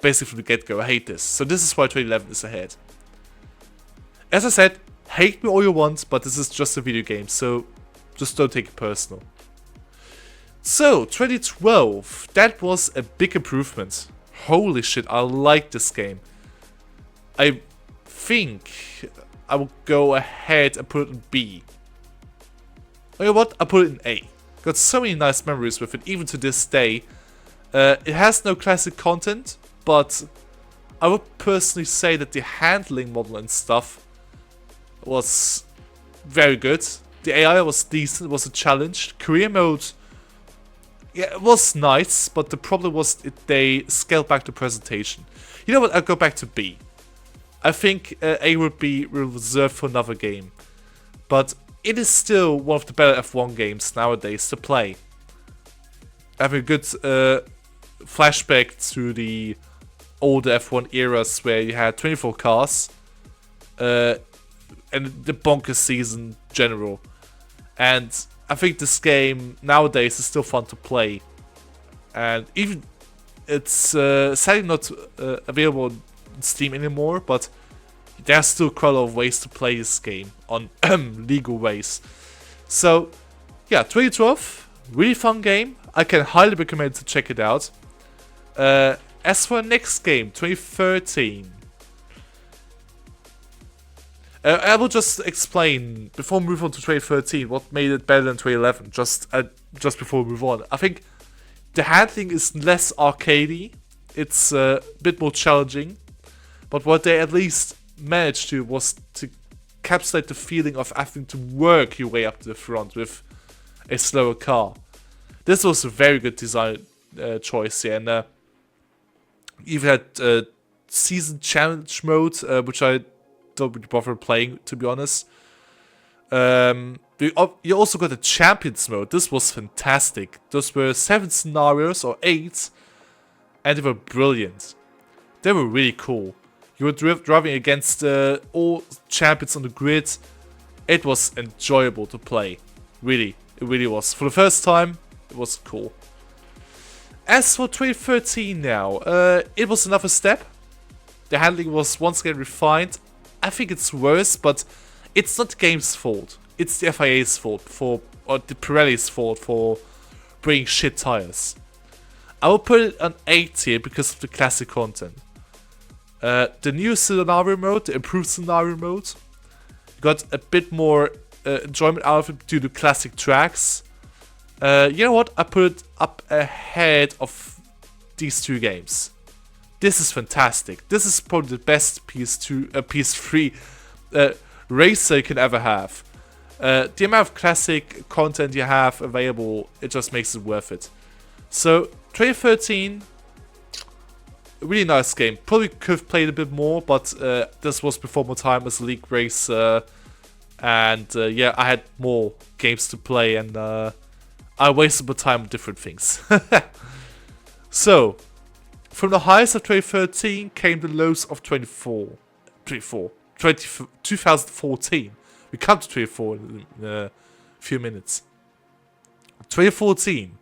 Basically from the get-go, I hate this. So this is why 2011 is ahead. As I said, hate me all you want, but this is just a video game, so just don't take it personal. So, 2012, that was a big improvement. Holy shit, I like this game. I think I will go ahead and put it in B. You know what? I'll put it in A. Got so many nice memories with it, even to this day. It has no classic content, but I would personally say that the handling model and stuff was very good. The AI was decent, it was a challenge. Career mode, yeah, it was nice, but the problem was they scaled back the presentation. You know what, I'll go back to B. I think A would be reserved for another game. But it is still one of the better F1 games nowadays to play. Having a good flashback to the older F1 eras where you had 24 cars. And the bonkers season general. And I think this game nowadays is still fun to play. And even it's sadly not available on Steam anymore, but there's still quite a lot of ways to play this game on legal ways. So yeah, 2012, really fun game. I can highly recommend to check it out. As for next game, 2013. I will just explain, before we move on to 2013, what made it better than 2011, just before we move on. I think the handling is less arcadey, it's a bit more challenging, but what they at least managed to was to encapsulate the feeling of having to work your way up to the front with a slower car. This was a very good design choice here, and even had season challenge mode, which I don't really bother playing, to be honest. You also got a champions mode. This was fantastic. Those were 7 scenarios or 8, and they were brilliant. They were really cool. You were driving against all champions on the grid. It was enjoyable to play. Really, it really was. For the first time, it was cool. As for 2013 now, it was another step. The handling was once again refined. I think it's worse, but it's not the game's fault. It's the FIA's fault or the Pirelli's fault for bringing shit tires. I will put it on 8 here because of the classic content. The new scenario mode, the improved scenario mode, got a bit more enjoyment out of it due to classic tracks. You know what? I put it up ahead of these two games. This is fantastic. This is probably the best PS3 racer you can ever have. The amount of classic content you have available, it just makes it worth it. So 2013, really nice game. Probably could have played a bit more, but this was before my time as a league racer. And yeah, I had more games to play, and I wasted my time on different things. So, from the highs of 2013 came the lows of 2014. We come to 2024 in a few minutes. 2014.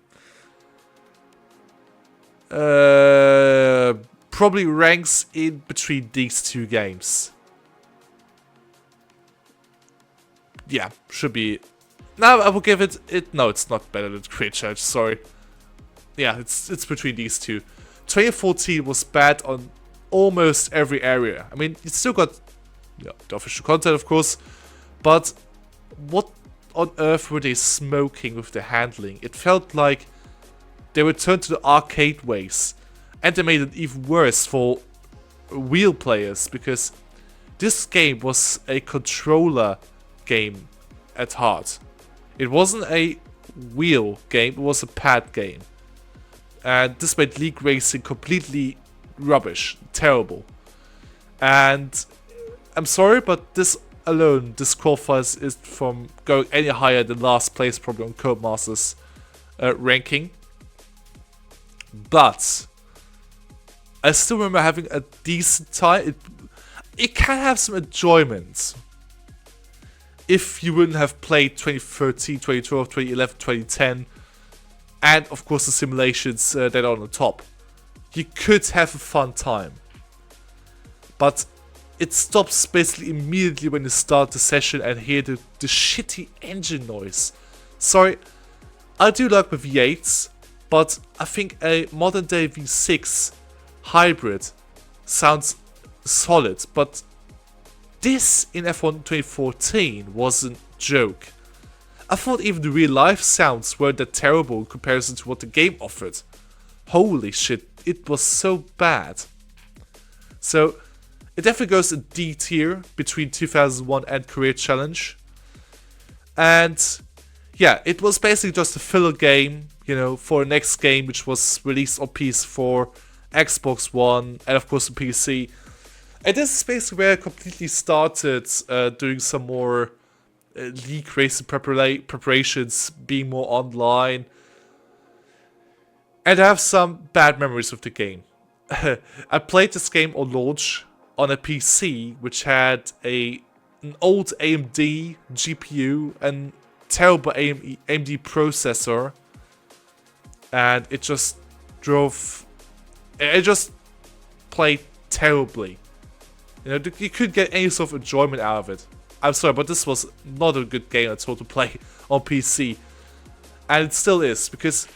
Probably ranks in between these two games. Yeah, should be. Now I will give it. No, it's not better than Create Challenge. Sorry. Yeah, it's between these two. 2014 was bad on almost every area. I mean, it still got the official content, of course, but what on earth were they smoking with the handling? It felt like they returned to the arcade ways, and they made it even worse for wheel players, because this game was a controller game at heart. It wasn't a wheel game, it was a pad game. And this made league racing completely rubbish, terrible. And I'm sorry, but this alone disqualifies it from going any higher than last place probably on Codemasters ranking. But I still remember having a decent time. It can have some enjoyment if you wouldn't have played 2013, 2012, 2011, 2010, and of course the simulations that are on the top. You could have a fun time. But it stops basically immediately when you start the session and hear the shitty engine noise. Sorry, I do like my V8s, but I think a modern day V6 hybrid sounds solid, but this in F1 2014 wasn't a joke. I thought even the real life sounds weren't that terrible in comparison to what the game offered. Holy shit, it was so bad. So it definitely goes in D tier between 2001 and Career Challenge. And yeah, it was basically just a filler game, you know, for the next game, which was released on PS4, Xbox One, and of course the PC. And this is basically where I completely started doing some more league racing preparations, being more online. And I have some bad memories of the game. I played this game on launch on a PC which had an old AMD GPU and terrible AMD processor, and it just played terribly. You know, you couldn't get any sort of enjoyment out of it. I'm sorry, but this was not a good game at all to play on PC. And it still is, because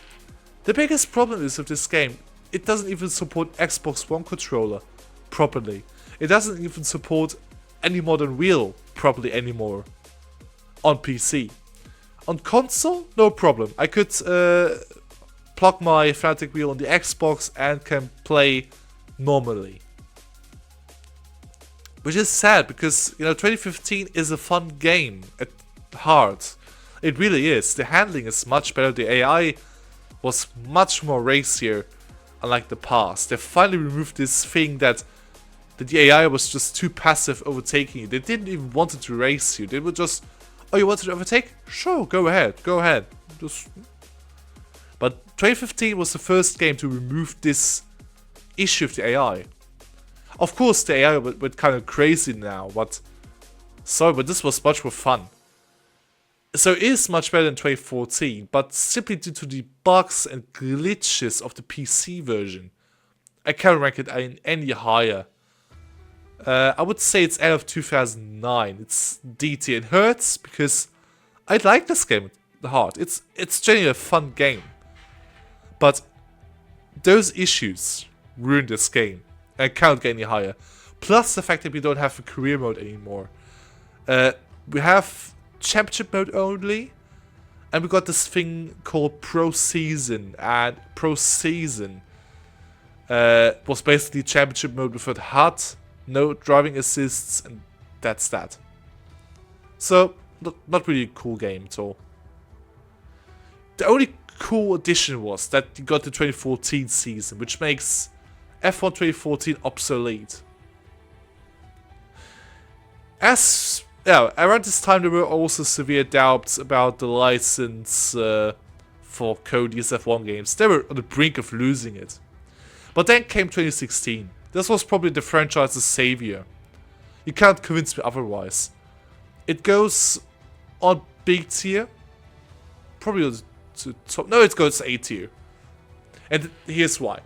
the biggest problem is with this game, it doesn't even support Xbox One controller properly. It doesn't even support any modern wheel properly anymore on PC. On console, no problem. I could plug my Fanatic wheel on the Xbox and can play normally. Which is sad, because, you know, 2015 is a fun game at heart. It really is. The handling is much better. The AI was much more racier, unlike the past. They finally removed this thing that the AI was just too passive overtaking you. They didn't even want to race you. They were just, oh, you wanted to overtake? Sure, go ahead. But 2015 was the first game to remove this issue of the AI. Of course, the AI went kind of crazy now, but sorry, but this was much more fun. So it is much better than 2014, but simply due to the bugs and glitches of the PC version, I can't rank it any higher. I would say it's out of 2009. It's DT. It hurts because I like this game at heart. It's genuinely a fun game, but those issues ruined this game. I can't get any higher. Plus the fact that we don't have a career mode anymore. We have championship mode only, and we got this thing called Pro Season. And Pro Season was basically championship mode without HUD, no driving assists, and that's that. So not really a cool game at all. The only cool addition was that you got the 2014 season, which makes F1 2014 obsolete. Around this time there were also severe doubts about the license for Cody's F1 games. They were on the brink of losing it. But then came 2016. This was probably the franchise's savior. You can't convince me otherwise. It goes on big tier. Probably to top. No, it goes A tier. And here's why.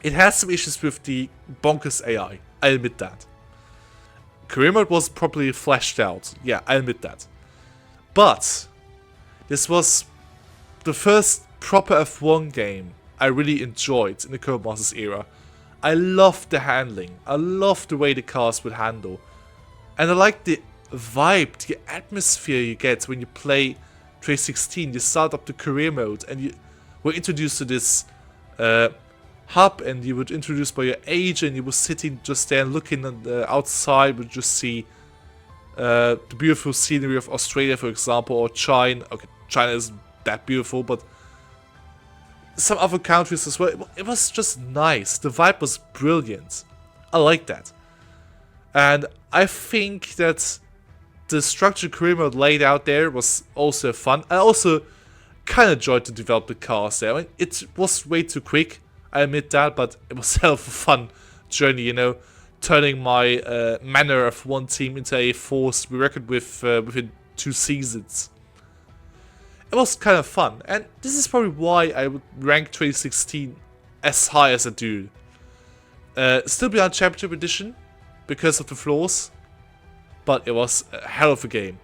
It has some issues with the bonkers AI. I admit that. Career mode was properly fleshed out. Yeah, I admit that. But this was the first proper F1 game I really enjoyed in the Codemasters era. I loved the handling. I loved the way the cars would handle. And I liked the vibe, the atmosphere you get when you play 2016. You start up the career mode and you were introduced to this hub, and you would introduce by your age, and you were sitting just there and looking on the outside. Would just see the beautiful scenery of Australia, for example, or China. Okay, China isn't that beautiful, but some other countries as well. It was just nice. The vibe was brilliant. I like that. And I think that the structured career mode laid out there was also fun. I also kind of enjoyed to develop the cars there. I mean, it was way too quick, I admit that, but it was hell of a fun journey, you know, turning my manor of one team into a force we reckoned with within 2 seasons. It was kind of fun, and this is probably why I would rank 2016 as high as I do. Still beyond Championship Edition, because of the flaws, but it was a hell of a game.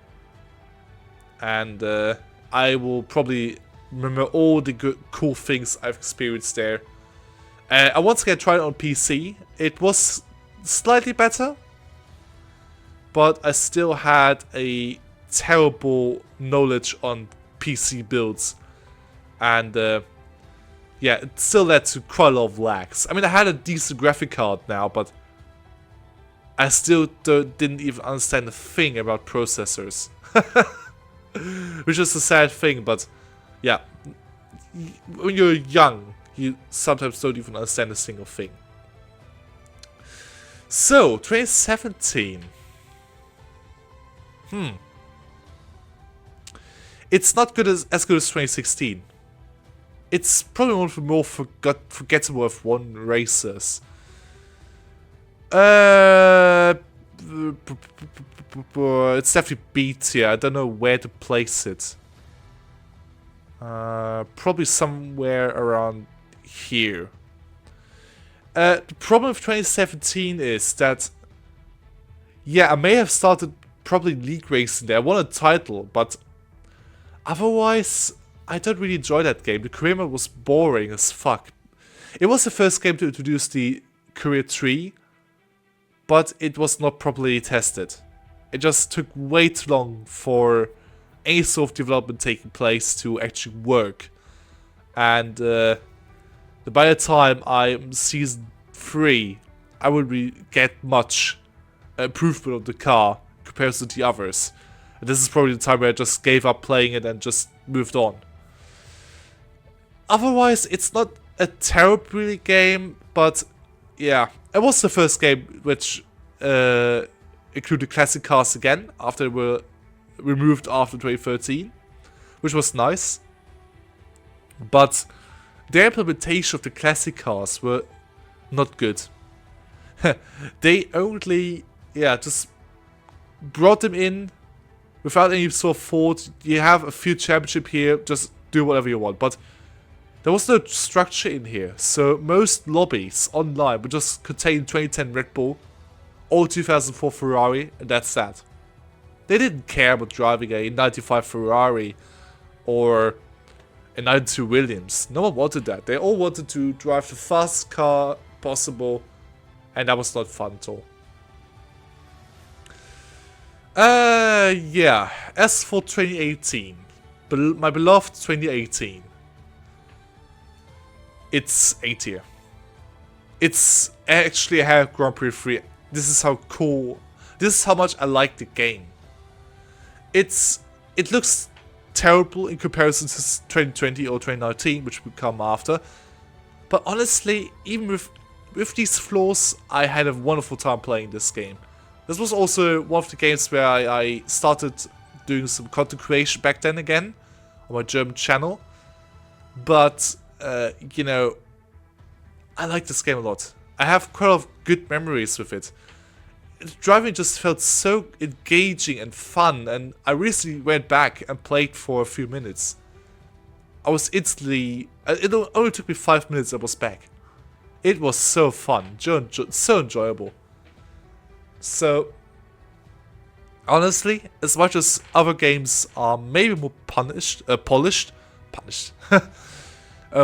And I will probably remember all the good, cool things I've experienced there. I once again tried it on PC. It was slightly better, but I still had a terrible knowledge on PC builds. And yeah, it still led to quite a lot of lags. I mean, I had a decent graphic card now, but I still didn't even understand a thing about processors. Which is a sad thing, but yeah, when you're young, you sometimes don't even understand a single thing. So, 2017. It's not good as good as 2016. It's probably one of the more forgettable F1 racers. It's definitely B tier. I don't know where to place it. Probably somewhere around here. The problem with 2017 is that, yeah, I may have started probably league racing there. I won a title, but otherwise, I don't really enjoy that game. The career mode was boring as fuck. It was the first game to introduce the career tree, but it was not properly tested. It just took way too long for any sort of development taking place to actually work. And by the time I'm season 3, I wouldn't really get much improvement of the car compared to the others. And this is probably the time where I just gave up playing it and just moved on. Otherwise, it's not a terrible game, but yeah, it was the first game which included classic cars again after they were removed after 2013, which was nice. But their implementation of the classic cars were not good. They only, just brought them in without any sort of thought. You have a few championship here, just do whatever you want. But there was no structure in here, so most lobbies online would just contain 2010 Red Bull or 2004 Ferrari, and that's that. They didn't care about driving a 95 Ferrari or a 92 Williams. No one wanted that. They all wanted to drive the fastest car possible, and that was not fun at all. Yeah. As for 2018, my beloved 2018, it's A tier. It's actually a Grand Prix 3. This is how cool. This is how much I like the game. It looks terrible in comparison to 2020 or 2019, which will come after. But honestly, even with these flaws, I had a wonderful time playing this game. This was also one of the games where I started doing some content creation back then again on my German channel. But, you know, I like this game a lot. I have quite a lot of good memories with it. Driving just felt so engaging and fun, and I recently went back and played for a few minutes. I was instantly... It only took me 5 minutes, I was back. It was so fun, so enjoyable. So, honestly, as much as other games are maybe more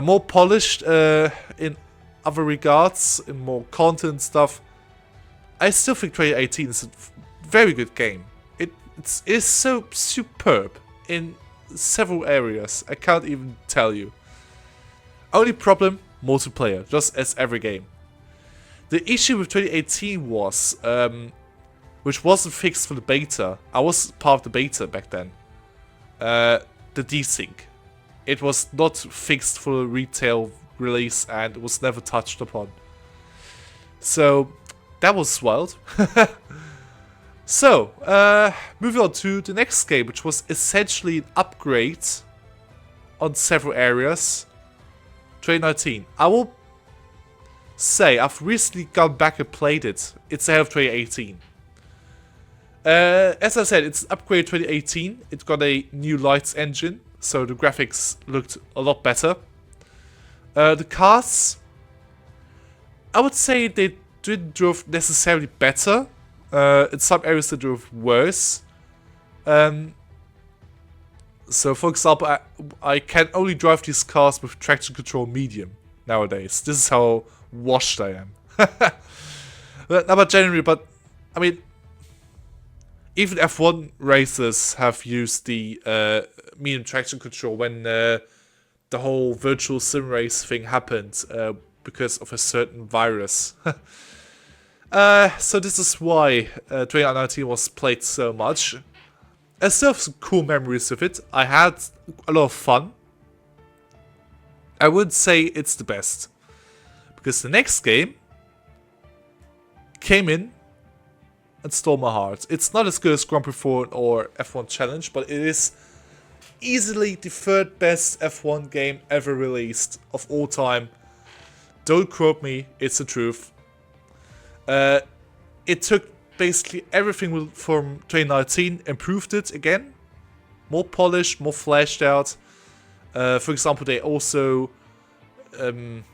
more polished in other regards, in more content stuff, I still think 2018 is a very good game. It is so superb in several areas, I can't even tell you. Only problem, multiplayer, just as every game. The issue with 2018 was, which wasn't fixed for the beta, I was part of the beta back then, the desync. It was not fixed for the retail release and it was never touched upon. So, that was wild. So, moving on to the next game, which was essentially an upgrade on several areas. 2019. I will say I've recently gone back and played it. It's ahead of 2018. As I said, it's upgraded 2018. It got a new lights engine, so the graphics looked a lot better. The cars, I would say they didn't drive necessarily better. In some areas they drove worse. So for example, I can only drive these cars with traction control medium nowadays. This is how washed I am. But generally, I mean, even F1 racers have used the medium traction control when the whole virtual sim race thing happened because of a certain virus. So this is why 2019 was played so much. I still have some cool memories with it. I had a lot of fun. I wouldn't say it's the best, because the next game came in and stole my heart. It's not as good as Grand Prix 4 or F1 Challenge, but it is easily the third best F1 game ever released of all time. Don't quote me, it's the truth. It took basically everything from 2019, improved it again. More polished, more fleshed out. For example, they also include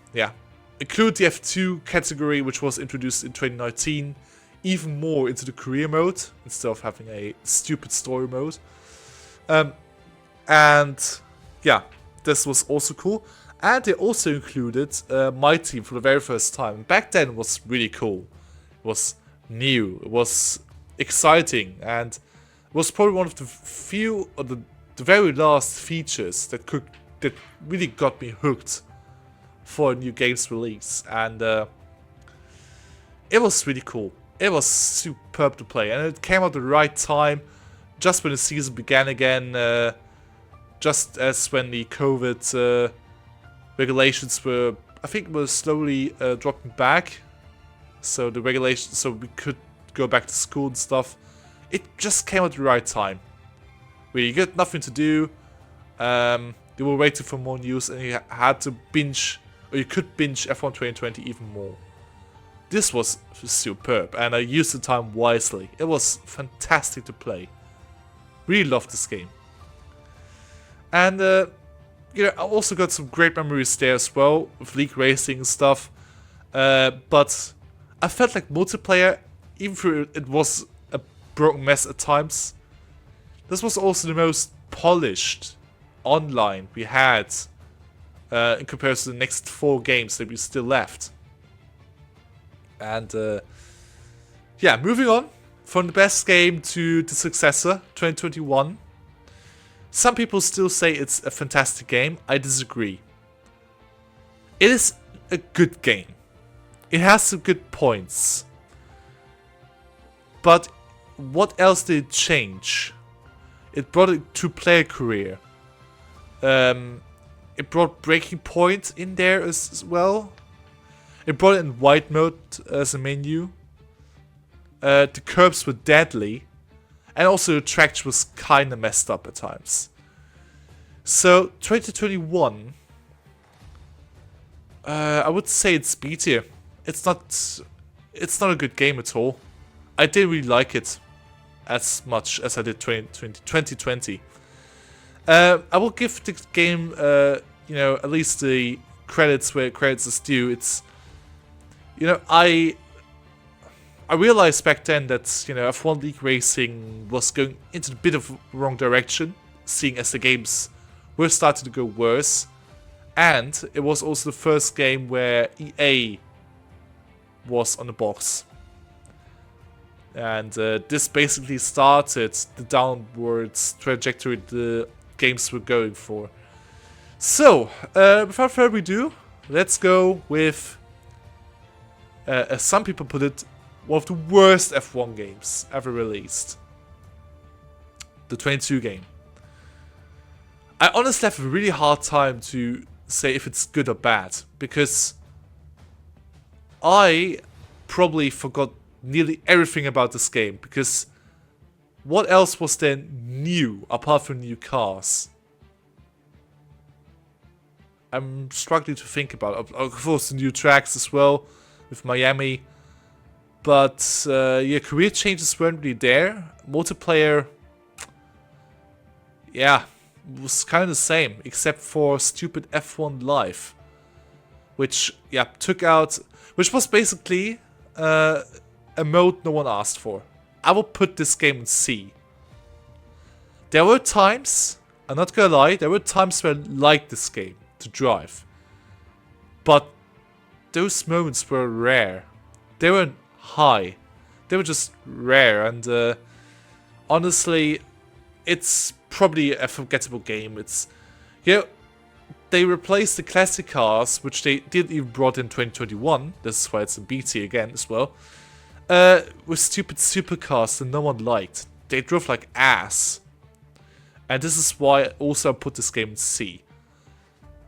the F2 category, which was introduced in 2019, even more into the career mode, instead of having a stupid story mode. And yeah, this was also cool. And they also included my team for the very first time. Back then it was really cool. It was new, it was exciting, and it was probably one of the few, or the very last features that really got me hooked for a new game's release. And it was really cool. It was superb to play, and it came at the right time, just when the season began again, just as when the COVID regulations were, I think, were slowly dropping back. So the regulations, so we could go back to school and stuff. It just came at the right time. We got nothing to do. You were waiting for more news, and you had to binge, or you could binge F1 2020 even more. This was superb, and I used the time wisely. It was fantastic to play. Really loved this game. And you know, I also got some great memories there as well, with League Racing and stuff. But I felt like multiplayer, even though it was a broken mess at times, this was also the most polished online we had in comparison to the next 4 games that we still left. And yeah, moving on from the best game to the successor, 2021. Some people still say it's a fantastic game. I disagree. It is a good game. It has some good points. But what else did it change? It brought a two-player career. It brought Breaking Point in there as well. It brought it in white mode as a menu. The curbs were deadly. And also the traction was kinda messed up at times. So 2021, I would say it's B tier. It's not a good game at all. I didn't really like it as much as I did 2020. I will give the game, you know, at least the credits where credits is due. It's, you know, I realized back then that, you know, F1 League Racing was going into a bit of the wrong direction, seeing as the games were starting to go worse. And it was also the first game where EA was on the box. And this basically started the downwards trajectory the games were going for. So, without further ado, let's go with, as some people put it, one of the worst F1 games ever released. The 22 game. I honestly have a really hard time to say if it's good or bad, because I probably forgot nearly everything about this game, because what else was there new apart from new cars? I'm struggling to think about it. Of course, the new tracks as well with Miami. But yeah, career changes weren't really there. Multiplayer, yeah, was kind of the same, except for stupid F1 Live, which, yeah, took out, which was basically a mode no one asked for. I will put this game in C. There were times, I'm not gonna lie, there were times where I liked this game to drive, but those moments were rare. They weren't high, they were just rare, and honestly, it's probably a forgettable game. It's, you know, they replaced the classic cars, which they didn't even brought in 2021, this is why it's a B tier again as well, with stupid supercars that no one liked. They drove like ass. And this is why also I put this game in C.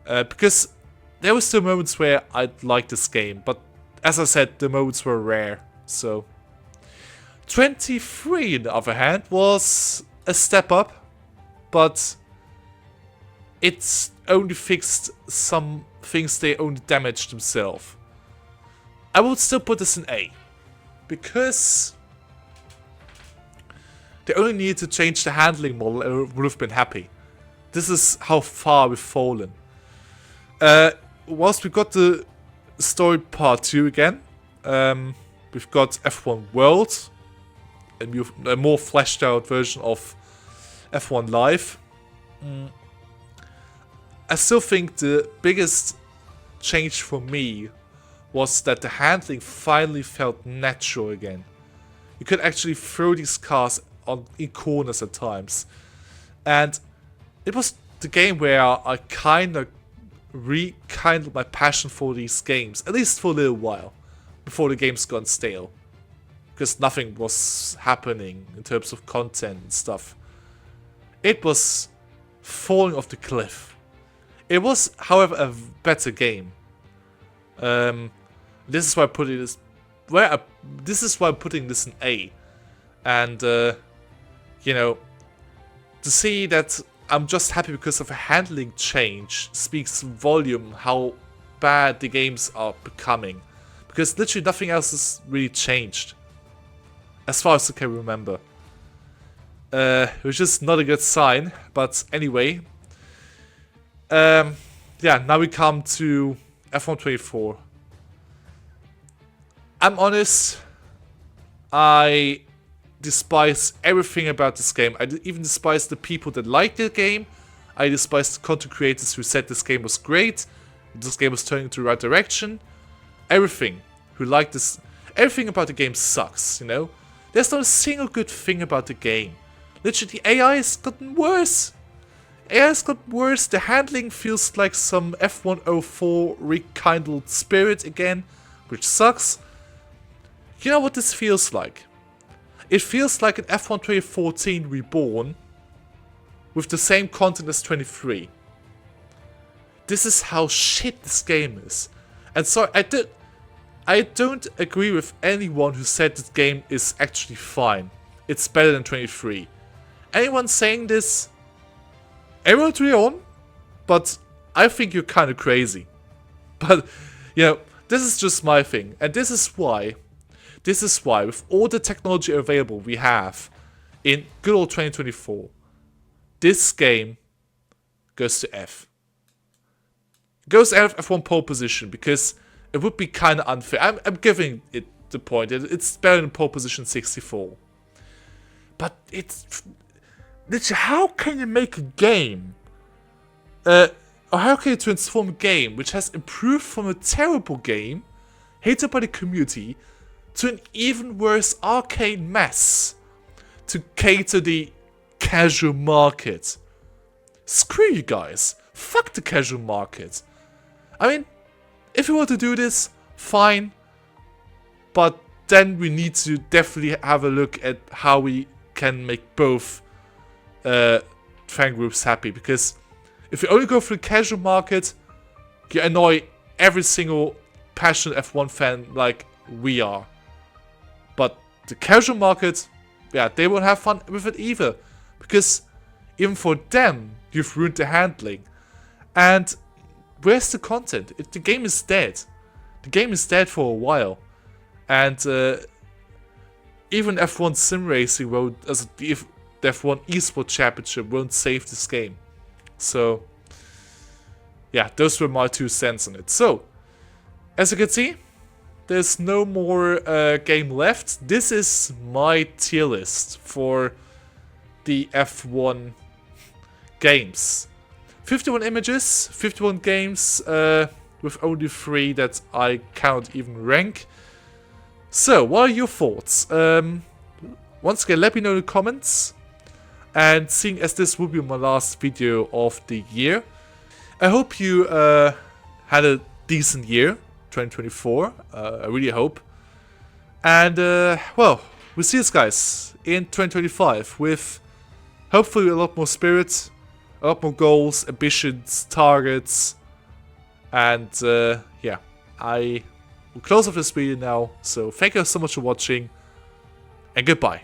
Because there were still moments where I liked this game, but as I said, the moments were rare. So 23, on the other hand, was a step up, but it's only fixed some things they only damaged themselves. I would still put this in A, because they only needed to change the handling model and I would have been happy. This is how far we've fallen. Whilst we got the story part 2 again, we've got F1 World, a more fleshed out version of F1 Live. I still think the biggest change for me was that the handling finally felt natural again. You could actually throw these cars in corners at times. And it was the game where I kind of rekindled my passion for these games, at least for a little while, before the games got stale. Because nothing was happening in terms of content and stuff. It was falling off the cliff. It was, however, a better game. This is why I put it as this is why I'm putting this in A. And you know, to see that I'm just happy because of a handling change speaks volume how bad the games are becoming. Because literally nothing else has really changed, as far as I can remember. Which is not a good sign, but anyway. Yeah, now we come to F1 24. I'm honest, I despise everything about this game. I even despise the people that like the game. I despise the content creators who said this game was great, this game was turning into the right direction. Everything who liked this, everything about the game sucks, you know? There's not a single good thing about the game. Literally, the AI has gotten worse. AI has gotten worse. The handling feels like some F104 rekindled spirit again, which sucks. You know what this feels like? It feels like an F1 2014 reborn with the same content as 23. this is how shit this game is. And sorry, I don't agree with anyone who said this game is actually fine. It's better than 23. Anyone saying this, everyone to your own, but I think you're kind of crazy. But, you know, this is just my thing. And this is why, with all the technology available we have in good old 2024, this game goes to F. Goes to F1 pole position, because it would be kind of unfair. I'm giving it the point. It's better than pole position 64. But it's... How can you make a game... or how can you transform a game which has improved from a terrible game, hated by the community, to an even worse arcade mess to cater the casual market? Screw you guys. Fuck the casual market. I mean, if you want to do this, fine. But then we need to definitely have a look at how we can make both fan groups happy. Because if you only go for the casual market, you annoy every single passionate F1 fan like we are. But the casual market, yeah, they won't have fun with it either. Because even for them, you've ruined the handling. And where's the content? The game is dead. The game is dead for a while. And even F1 Sim Racing won't, as the F1 Esport Championship won't save this game. So, yeah, those were my 2 cents on it. So, as you can see, there's no more game left. This is my tier list for the F1 games. 51 images, 51 games, with only 3 that I can't even rank. So, what are your thoughts? Once again, let me know in the comments. And seeing as this will be my last video of the year, I hope you had a decent year, 2024. I really hope. And, well, we'll see you guys in 2025 with hopefully a lot more spirit, a lot more goals, ambitions, targets, and yeah, I will close off this video now. So thank you so much for watching, and goodbye.